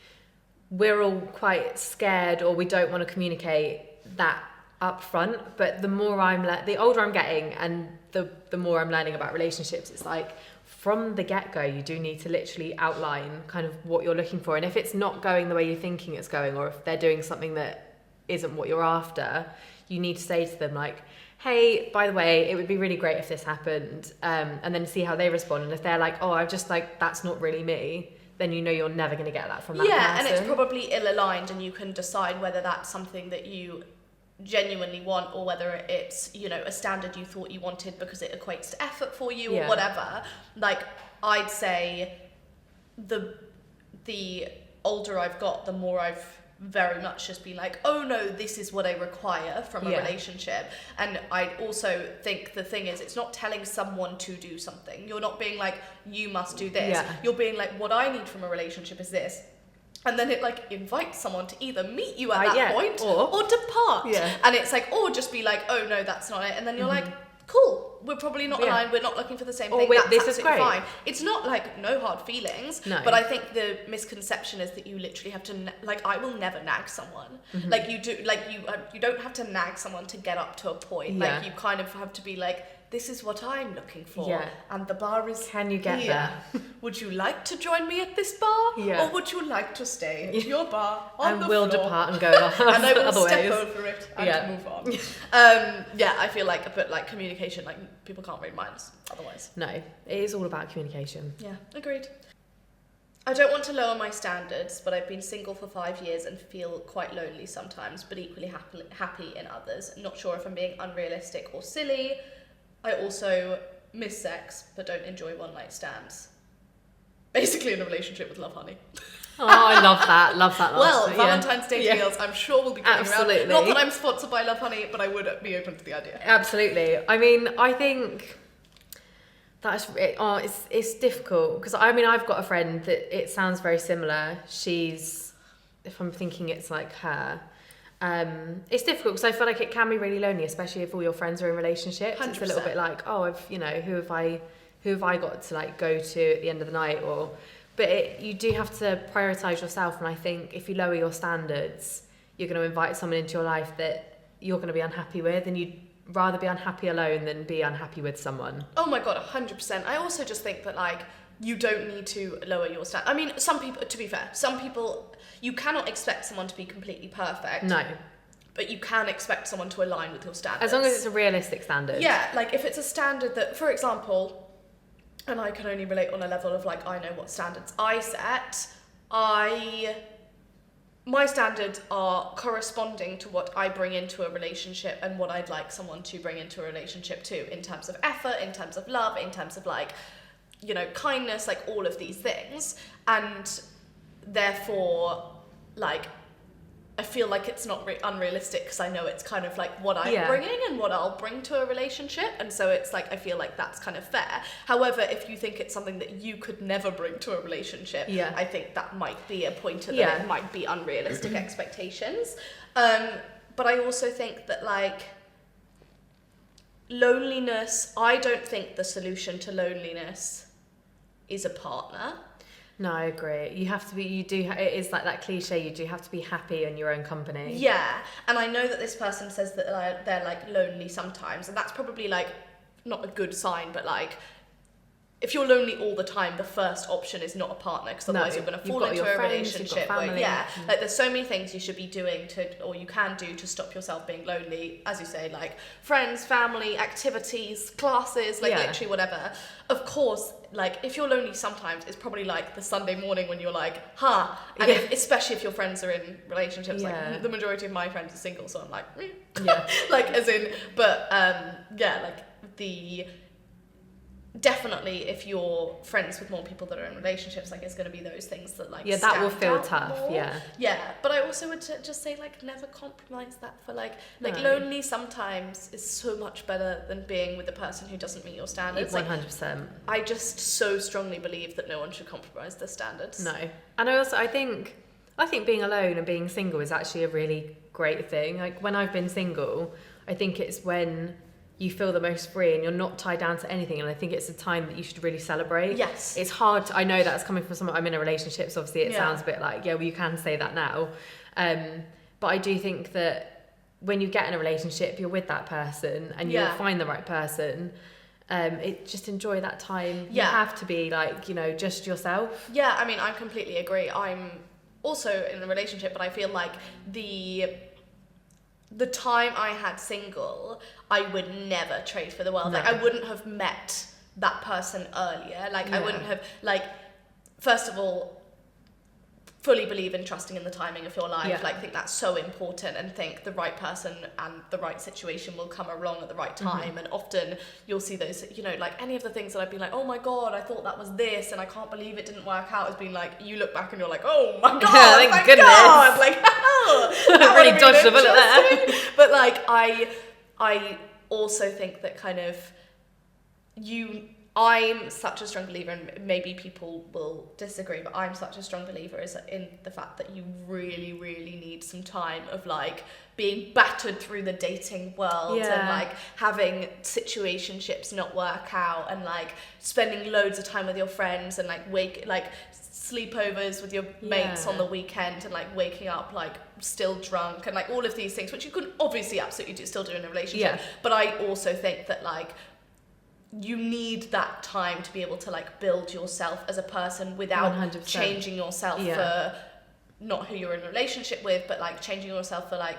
we're all quite scared, or we don't want to communicate that up front. But the more the older I'm getting, and the more I'm learning about relationships, it's like from the get-go, you do need to literally outline kind of what you're looking for. And if it's not going the way you're thinking it's going, or if they're doing something that isn't what you're after, you need to say to them like, hey, by the way, it would be really great if this happened, and then see how they respond. And if they're like, oh, I'm just like, that's not really me, then you know you're never going to get that from that person. And it's probably ill-aligned, and you can decide whether that's something that you genuinely want, or whether it's, you know, a standard you thought you wanted because it equates to effort for you or whatever. Like, I'd say the older I've got, the more I've very much just been like, oh no, this is what I require from a relationship. And I also think the thing is, it's not telling someone to do something. You're not being like, you must do this. You're being like, what I need from a relationship is this. And then it like invites someone to either meet you at that point or depart. And it's like, or just be like, oh no, that's not it. And then you're like, cool, we're probably not aligned, we're not looking for the same thing, that's absolutely fine. It's not like no hard feelings, but I think the misconception is that you literally have to, like, I will never nag someone. Like you do, like you don't have to nag someone to get up to a point. Like you kind of have to be like, this is what I'm looking for, and the bar is Can you get here. There? Would you like to join me at this bar, or would you like to stay at your bar on the floor? And we'll depart and go and I will step over it and move on. I feel like, but like communication communication. Like, people can't read minds otherwise.
No, it is all about communication.
Yeah, agreed. I don't want to lower my standards, but I've been single for 5 years and feel quite lonely sometimes, but equally happy in others. Not sure if I'm being unrealistic or silly. I also miss sex, but don't enjoy one-night stands. Basically in a relationship with Love Honey.
Oh, I love that. Love that.
Well, Valentine's Day deals, I'm sure will be coming
Absolutely.
around. Not that I'm sponsored by Love Honey, but I would be open to the idea.
Absolutely. I mean, I think that's it's difficult because I mean I've got a friend that it sounds very similar. She's, if I'm thinking it's like her, it's difficult because I feel like it can be really lonely, especially if all your friends are in relationships.
100%.
It's a little bit like, oh, who have I got to like go to at the end of the night, but you do have to prioritize yourself. And I think if you lower your standards, you're going to invite someone into your life that you're going to be unhappy with, and you'd rather be unhappy alone than be unhappy with someone.
Oh my God, 100%. I also just think that like, you don't need to lower your standards. I mean, some people, to be fair, you cannot expect someone to be completely perfect.
No.
But you can expect someone to align with your standards.
As long as it's a realistic standard.
Yeah, like if it's a standard that, for example, and I can only relate on a level of like, I know what standards I set, my standards are corresponding to what I bring into a relationship and what I'd like someone to bring into a relationship too, in terms of effort, in terms of love, in terms of like, kindness, like all of these things. And therefore, like, I feel like it's not unrealistic because I know it's kind of like what I'm bringing and what I'll bring to a relationship. And so it's like, I feel like that's kind of fair. However, if you think it's something that you could never bring to a relationship, I think that might be a pointer that it might be unrealistic expectations. But I also think that like loneliness, I don't think the solution to loneliness is a partner.
No, I agree. You have to be, it is like that cliche, you do have to be happy in your own company.
Yeah, and I know that this person says that they're like lonely sometimes, and that's probably like not a good sign, but like if you're lonely all the time, the first option is not a partner, because otherwise you're going to fall into a relationship where, like there's so many things you should be doing or you can do to stop yourself being lonely, as you say, like friends, family, activities, classes, like literally whatever. Of course, like if you're lonely sometimes, it's probably like the Sunday morning when you're like, and especially if your friends are in relationships, like the majority of my friends are single, so I'm like, like as in, but like definitely if you're friends with more people that are in relationships, like it's going to be those things that like
that will feel tough more.
But I also would just say like never compromise that for like lonely sometimes is so much better than being with a person who doesn't meet your standards.
100%.
I just so strongly believe that no one should compromise their standards.
No. And I think being alone and being single is actually a really great thing. Like when I've been single, I think it's when you feel the most free and you're not tied down to anything, and I think it's a time that you should really celebrate.
Yes.
It's hard I know that's coming from someone, I'm in a relationship, so obviously it sounds a bit like, well, you can say that now. But I do think that when you get in a relationship, you're with that person and you'll find the right person. Just enjoy that time. You have to be like, just yourself. Yeah,
I mean, I completely agree. I'm also in a relationship, but I feel like the time I had single, I would never trade for the world. No. Like I wouldn't have met that person earlier. Like I wouldn't have, like, first of all, fully believe in trusting in the timing of your life. Like think that's so important, and think the right person and the right situation will come along at the right time. And often you'll see those, like any of the things that I've been like, oh my God, I thought that was this and I can't believe it didn't work out, has been like, you look back and you're like, oh my God, thank goodness. God. Like,
I really dodged a bullet there.
But like, I also think that kind of I'm such a strong believer, and maybe people will disagree, but I'm such a strong believer in the fact that you really, really need some time of like being battered through the dating world and like having situationships not work out, and like spending loads of time with your friends, and like sleepovers with your mates on the weekend, and like waking up like still drunk, and like all of these things, which you can obviously absolutely still do in a relationship. But I also think that like you need that time to be able to like build yourself as a person without 100%. Changing yourself for not who you're in a relationship with, but like changing yourself for like,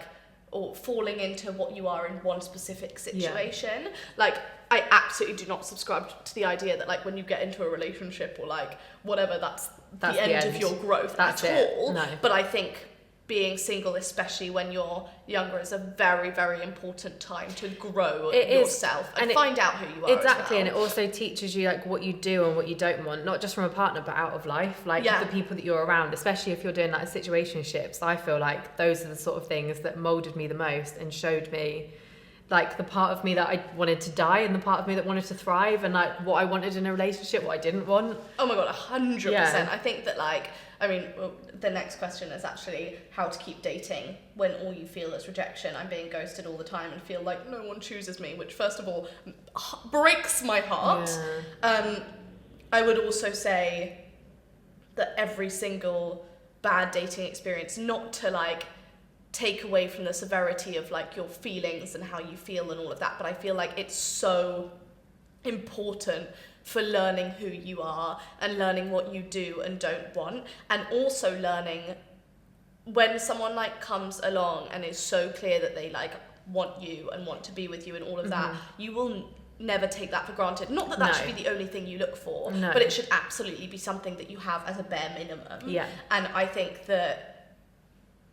or falling into what you are in one specific situation. Like, I absolutely do not subscribe to the idea that like when you get into a relationship or like whatever, that's the end of your growth at all.
No.
But I think being single, especially when you're younger, is a very, very important time to grow yourself and find out who you are.
Exactly, and it also teaches you like what you do and what you don't want, not just from a partner but out of life, like the people that you're around, especially if you're doing like situationships. I feel like those are the sort of things that molded me the most and showed me like the part of me that I wanted to die and the part of me that wanted to thrive, and like what I wanted in a relationship, what I didn't want.
Oh my god, 100%. I think that like, I mean, well, the next question is actually how to keep dating when all you feel is rejection. I'm being ghosted all the time and feel like no one chooses me, which first of all breaks my heart. I would also say that every single bad dating experience, not to like take away from the severity of like your feelings and how you feel and all of that, but I feel like it's so important for learning who you are and learning what you do and don't want, and also learning when someone like comes along and is so clear that they like want you and want to be with you and all of that, you will never take that for granted. Not that that should be the only thing you look for, but it should absolutely be something that you have as a bare minimum. And I think that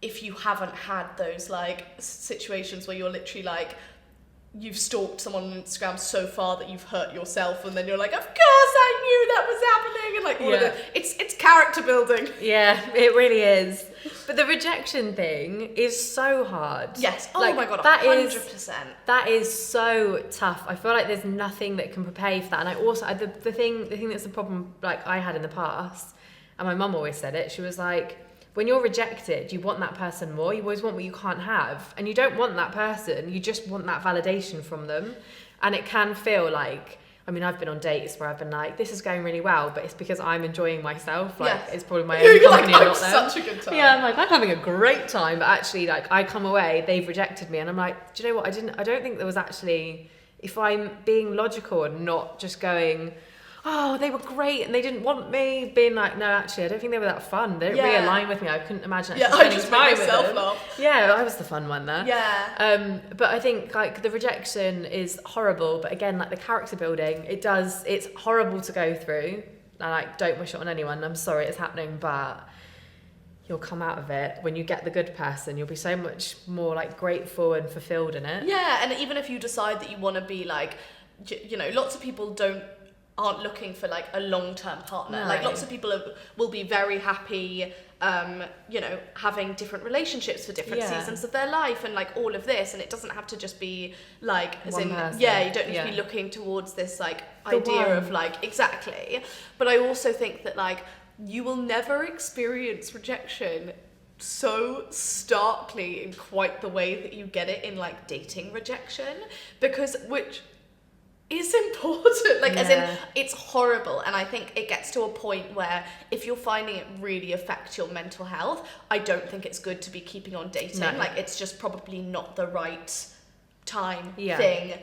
if you haven't had those like situations where you're literally like, you've stalked someone on Instagram so far that you've hurt yourself, and then you're like, of course I knew that was happening, and like all of it. It's character building. Yeah, it really is. But the rejection thing is so hard. Yes. Oh
like,
my god,
100%. That is so tough. I feel like there's nothing that can prepare you for that. And I also the thing that's the problem like I had in the past, and my mum always said it. She was like, when you're rejected, you want that person more. You always want what you can't have. And you don't want that person. You just want that validation from them. And it can feel like, I mean, I've been on dates where I've been like, this is going really well, but it's because I'm enjoying myself. Like, it's probably my own company and not them.
Such a good time.
Yeah, I'm like, I'm having a great time. But actually, like, I come away, they've rejected me. And I'm like, do you know what? I don't think there was actually, if I'm being logical and not just going, oh, they were great and they didn't want me, being like, no, actually, I don't think they were that fun. They don't really align with me. I couldn't imagine actually spending time with them. Yeah, I was the fun one there.
Yeah.
But I think like the rejection is horrible, but again, like the character building, it's horrible to go through. I like don't wish it on anyone. I'm sorry it's happening, but you'll come out of it when you get the good person. You'll be so much more like grateful and fulfilled in it.
Yeah, and even if you decide that you want to be like, you know, lots of people aren't looking for like a long-term partner. No. Like lots of people will be very happy, you know, having different relationships for different seasons of their life and like all of this, and it doesn't have to just be like as one in person. You don't need to be looking towards this like idea of like exactly. But I also think that like you will never experience rejection so starkly in quite the way that you get it in like dating rejection, because which is important, like as in it's horrible. And I think it gets to a point where if you're finding it really affect your mental health, I don't think it's good to be keeping on dating. Like it's just probably not the right time thing,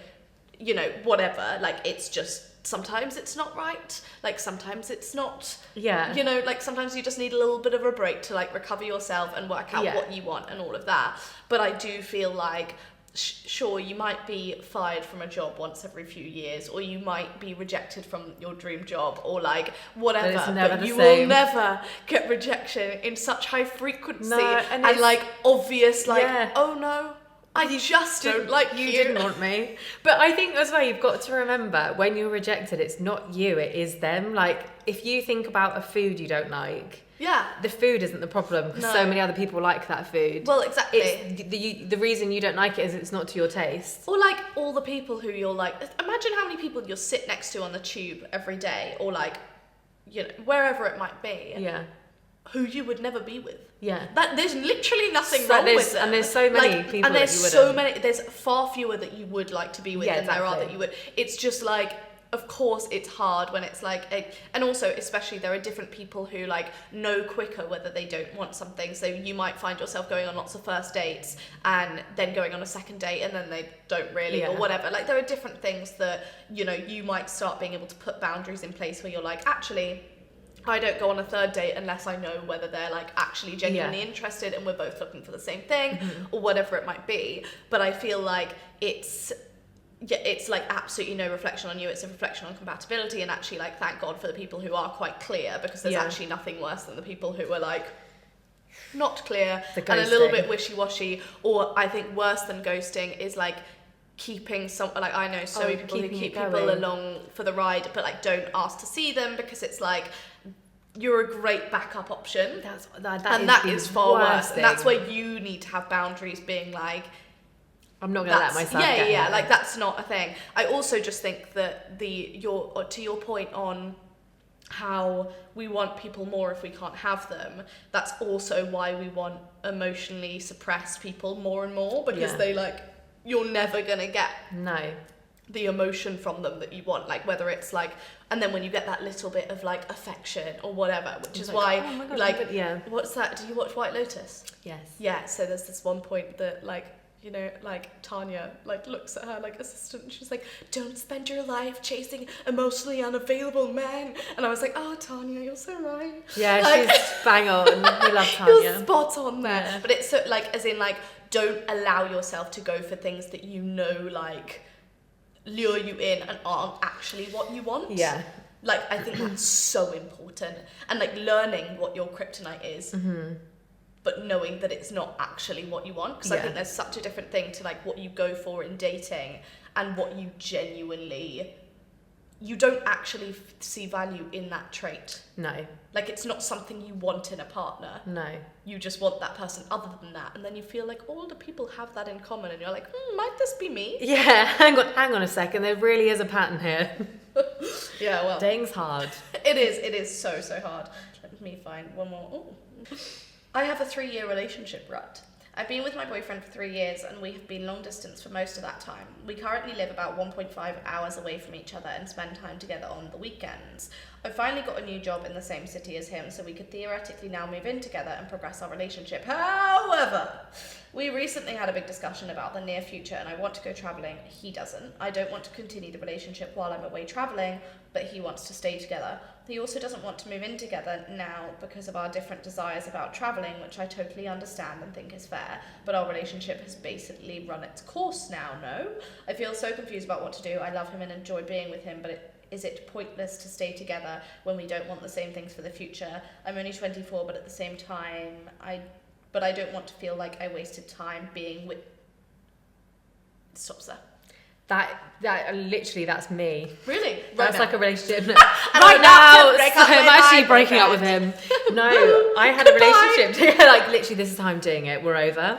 you know, whatever. Like it's just sometimes it's not right, like sometimes it's not, you know, like sometimes you just need a little bit of a break to like recover yourself and work out what you want and all of that. But I do feel like sure, you might be fired from a job once every few years, or you might be rejected from your dream job, or like whatever, but you will never get rejection in such high frequency and like obvious, like oh no, I just don't like you. You
didn't want me. But I think as well, you've got to remember when you're rejected, it's not you, it is them. Like if you think about a food you don't like, the food isn't the problem because so many other people like that food.
Well, exactly.
It's the reason you don't like it is it's not to your taste.
Or like all the people who you're like, imagine how many people you'll sit next to on the tube every day, or like, you know, wherever it might be.
Yeah.
Who you would never be with.
Yeah.
That there's literally nothing wrong with them.
And there's so many people
and there's
that you wouldn't.
so many, there's far fewer that you would like to be with than there are that you would. It's just like, of course it's hard when it's like and also especially there are different people who like know quicker whether they don't want something, so you might find yourself going on lots of first dates and then going on a second date and then they don't really or whatever. Like there are different things that, you know, you might start being able to put boundaries in place where you're like, actually I don't go on a third date unless I know whether they're like actually genuinely interested and we're both looking for the same thing or whatever it might be. But I feel like it's like absolutely no reflection on you. It's a reflection on compatibility, and actually like thank God for the people who are quite clear, because there's actually nothing worse than the people who are like not clear and a little bit wishy-washy. Or I think worse than ghosting is like keeping some, like I know so many people who keep people along for the ride but like don't ask to see them, because it's like you're a great backup option. That is far worse. And that's where you need to have boundaries, being like, I'm not gonna let myself get here. Like that's not a thing. I also just think that to your point on how we want people more if we can't have them, that's also why we want emotionally suppressed people more and more, because they like, you're never gonna get the emotion from them that you want, like whether it's like, and then when you get that little bit of like affection or whatever, which is why oh my God, like what's that, do you watch White Lotus?
Yes.
So there's this one point that like, you know, like Tanya like looks at her like assistant and she's like, don't spend your life chasing emotionally unavailable men, and I was like, oh Tanya, you're so right.
Yeah, like, she's bang on. We love Tanya.
You're spot on there. But it's so, like, as in like, don't allow yourself to go for things that you know like lure you in and aren't actually what you want. Like I think that's so important, and like learning what your kryptonite is, but knowing that it's not actually what you want, because I think there's such a different thing to like what you go for in dating and what you genuinely, you don't actually see value in that trait.
No.
Like it's not something you want in a partner.
No.
You just want that person other than that, and then you feel like all the people have that in common, and you're like, might this be me?
Yeah, hang on a second, there really is a pattern here.
Yeah, well.
Dating's hard.
It is so hard. Let me find one more. Ooh. I have a 3-year relationship rut. I've been with my boyfriend for 3 years and we have been long distance for most of that time. We currently live about 1.5 hours away from each other and spend time together on the weekends. I finally got a new job in the same city as him, so we could theoretically now move in together and progress our relationship. However, we recently had a big discussion about the near future and I want to go travelling. He doesn't. I don't want to continue the relationship while I'm away travelling, but he wants to stay together. He also doesn't want to move in together now because of our different desires about travelling, which I totally understand and think is fair, but our relationship has basically run its course now, no? I feel so confused about what to do. I love him and enjoy being with him, but is it pointless to stay together when we don't want the same things for the future? I'm only 24, but at the same time, I don't want to feel like I wasted time being with... Stops there.
That literally, that's me.
Really?
That's like a relationship.
Right now,
I'm actually breaking up with him. No, I had a relationship. Like literally, this is how I'm doing it. We're over.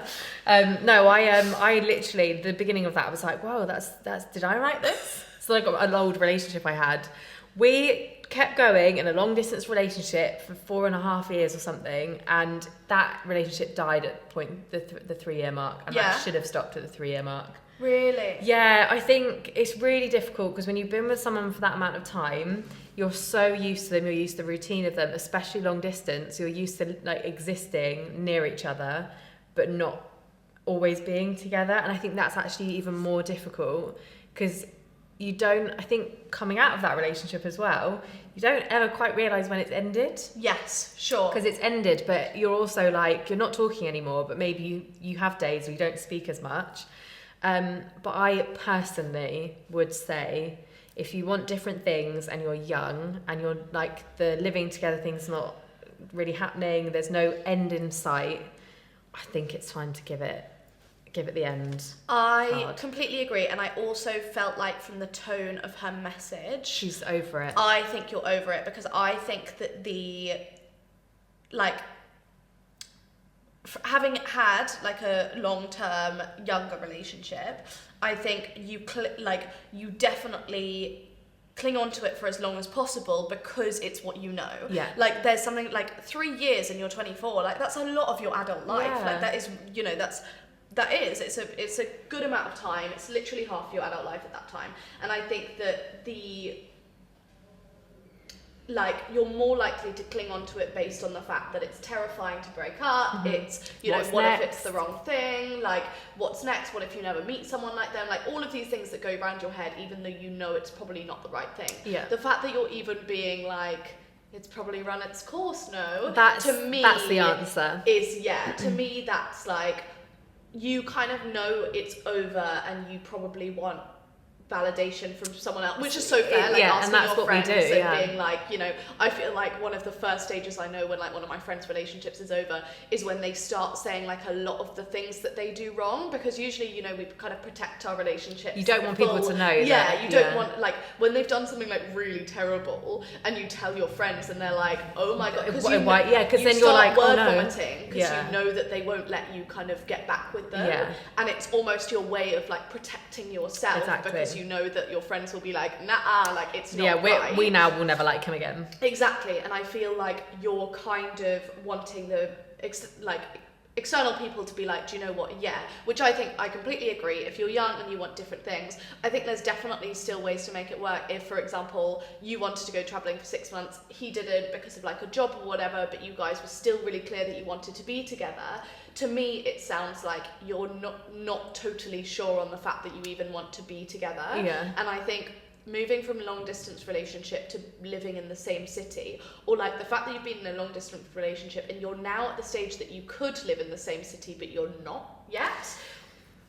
No, I literally, the beginning of that, I was like, whoa, that's. Did I write this? So like an old relationship I had. We kept going in a long distance relationship for 4.5 years or something, and that relationship died at the 3-year mark, and that should have stopped at the 3-year mark.
Really?
Yeah, I think it's really difficult because when you've been with someone for that amount of time, you're so used to them, you're used to the routine of them, especially long distance, you're used to like existing near each other, but not always being together. And I think that's actually even more difficult because you don't, I think coming out of that relationship as well, you don't ever quite realise when it's ended.
Yes, sure.
Because it's ended, but you're also like, you're not talking anymore, but maybe you have days where you don't speak as much. But I personally would say if you want different things and you're young and you're like the living together thing's not really happening, there's no end in sight, I think it's time to give it the end.
I completely agree, and I also felt like from the tone of her message,
she's over it.
I think you're over it, because I think that having had like a long-term younger relationship, I think you definitely cling on to it for as long as possible because it's what you know.
Yeah.
Like there's something like 3 years and you're 24, like that's a lot of your adult life.
Yeah.
Like that is, you know, it's a good amount of time. It's literally half your adult life at that time. And I think that you're more likely to cling on to it based on the fact that it's terrifying to break up. Mm-hmm. It's, you know, what if it's the wrong thing? Like, what's next? What if you never meet someone like them? Like, all of these things that go around your head, even though you know it's probably not the right thing.
Yeah.
The fact that you're even being like, it's probably run its course. No,
that's the answer.
To me that's like, you kind of know it's over and you probably want validation from someone else, which is so fair, like asking your friends and being like, you know, I feel like one of the first stages I know when like one of my friends' relationships is over is when they start saying like a lot of the things that they do wrong, because usually, you know, we kind of protect our relationships.
You don't want people to know.
You don't want, like, when they've done something like really terrible and you tell your friends and they're like, oh my god, because then you're like, word vomiting because you know that they won't let you kind of get back with them, and it's almost your way of like protecting yourself, because you know that your friends will be like, nah, like it's not right.
We now will never like him again.
Exactly. And I feel like you're kind of wanting the external people to be like, do you know what, which I think I completely agree. If you're young and you want different things, I think there's definitely still ways to make it work. If, for example, you wanted to go traveling for 6 months, he didn't because of like a job or whatever, but you guys were still really clear that you wanted to be together, to me it sounds like you're not totally sure on the fact that you even want to be together. And I think moving from a long distance relationship to living in the same city, or like the fact that you've been in a long distance relationship and you're now at the stage that you could live in the same city but you're not yet,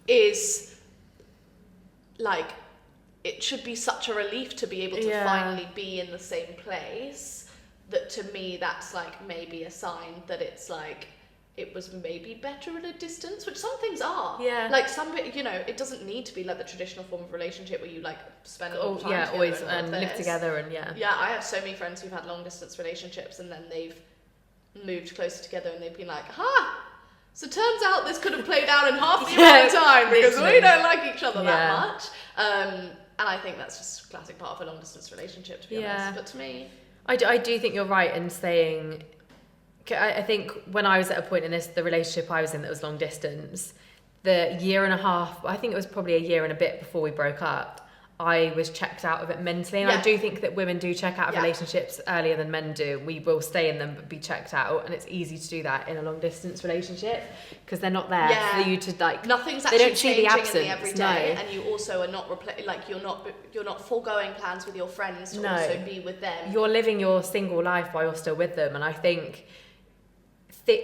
is like, it should be such a relief to be able to finally be in the same place, that to me that's like maybe a sign that it's like, it was maybe better at a distance, which some things are. Like some, you know, it doesn't need to be like the traditional form of relationship where you like spend a lot of time together
always and live together and
I have so many friends who've had long distance relationships and then they've moved closer together and they've been like, so turns out this could have played out in half the amount of time because we don't like each other that much. And I think that's just a classic part of a long distance relationship, to be honest. But to me,
I do think you're right in saying, I think when I was at a point in the relationship I was in that was long distance, the year and a half, I think it was probably a year and a bit before we broke up, I was checked out of it mentally. And I do think that women do check out of relationships earlier than men do. We will stay in them but be checked out, and it's easy to do that in a long distance relationship because they're not there for you to like.
Nothing's actually changing in the everyday, and you also are not you're not foregoing plans with your friends to also be with them.
You're living your single life while you're still with them, and I think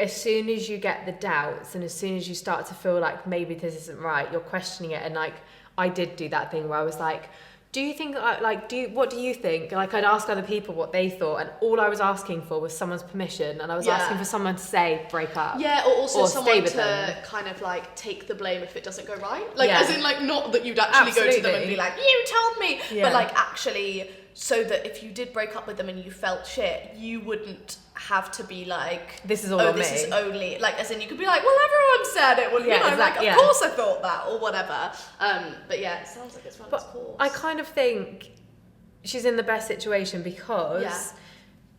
as soon as you get the doubts and as soon as you start to feel like maybe this isn't right, you're questioning it. And like I did do that thing where I was like, do you think what do you think? Like I'd ask other people what they thought, and all I was asking for was someone's permission, and I was asking for someone to say break up.
Or also someone to kind of like take the blame if it doesn't go right. Like as in like, not that you'd actually go to them and be like, you told me, but like actually, so that if you did break up with them and you felt shit, you wouldn't have to be like,
this is all on me.
This is only like, as in you could be like, well, everyone said it would, you know, like of course I thought that or whatever. But it sounds like it's run its course.
I kind of think she's in the best situation because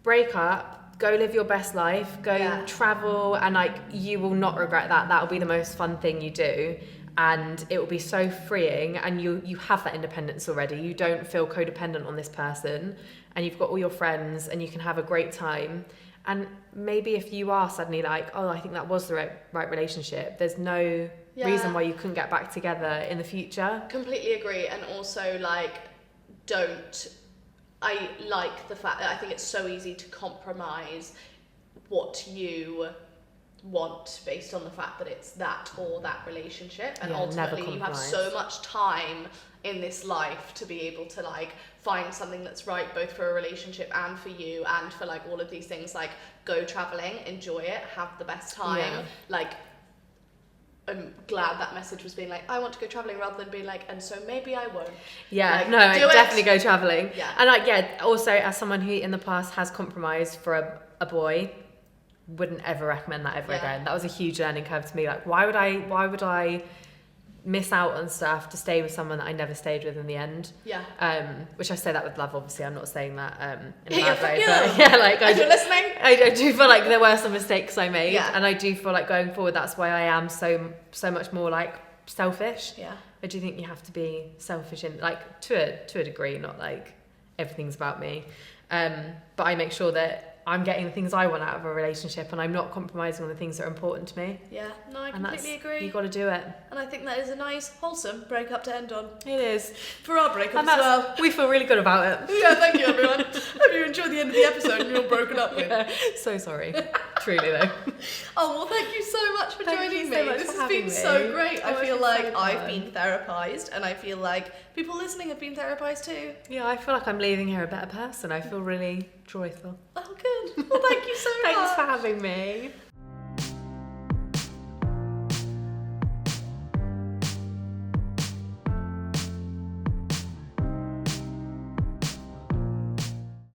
break up, go live your best life, go travel, and like you will not regret that. That'll be the most fun thing you do. And it will be so freeing, and you have that independence already. You don't feel codependent on this person, and you've got all your friends, and you can have a great time. And maybe if you are suddenly like, oh, I think that was the right relationship, there's no reason why you couldn't get back together in the future.
Completely agree. And also like, I like the fact that I think it's so easy to compromise what you want based on the fact that it's that or that relationship, and ultimately you have so much time in this life to be able to like find something that's right both for a relationship and for you and for like all of these things. Like go traveling, enjoy it, have the best time. Like I'm glad that message was being like, I want to go traveling, rather than being like, and so maybe I won't.
Definitely go traveling. And like also as someone who in the past has compromised for a boy, wouldn't ever recommend that ever again. That was a huge learning curve to me. Like why would I miss out on stuff to stay with someone that I never stayed with in the end? Which I say that with love, obviously. I'm not saying that in a bad way, but like
you're listening,
I do feel like there were some mistakes I made, and I do feel like going forward that's why I am so much more like selfish. I do think you have to be selfish in like to a degree, not like everything's about me, but I make sure that I'm getting the things I want out of a relationship, and I'm not compromising on the things that are important to me.
Yeah, no, I completely agree.
You've got to do it.
And I think that is a nice, wholesome breakup to end on.
It is.
For our breakup as well.
We feel really good about it.
Yeah, thank you, everyone. Hope you enjoyed the end of the episode and you're broken up with.
Yeah, so sorry. Truly, though.
Oh, well, thank you so much for joining me. This has been so great. I feel like I've been therapized, and I feel like people listening have been therapized too.
Yeah, I feel like I'm leaving here a better person. I feel really joyful.
Oh, good. Well, thank you so much.
Thanks for having me.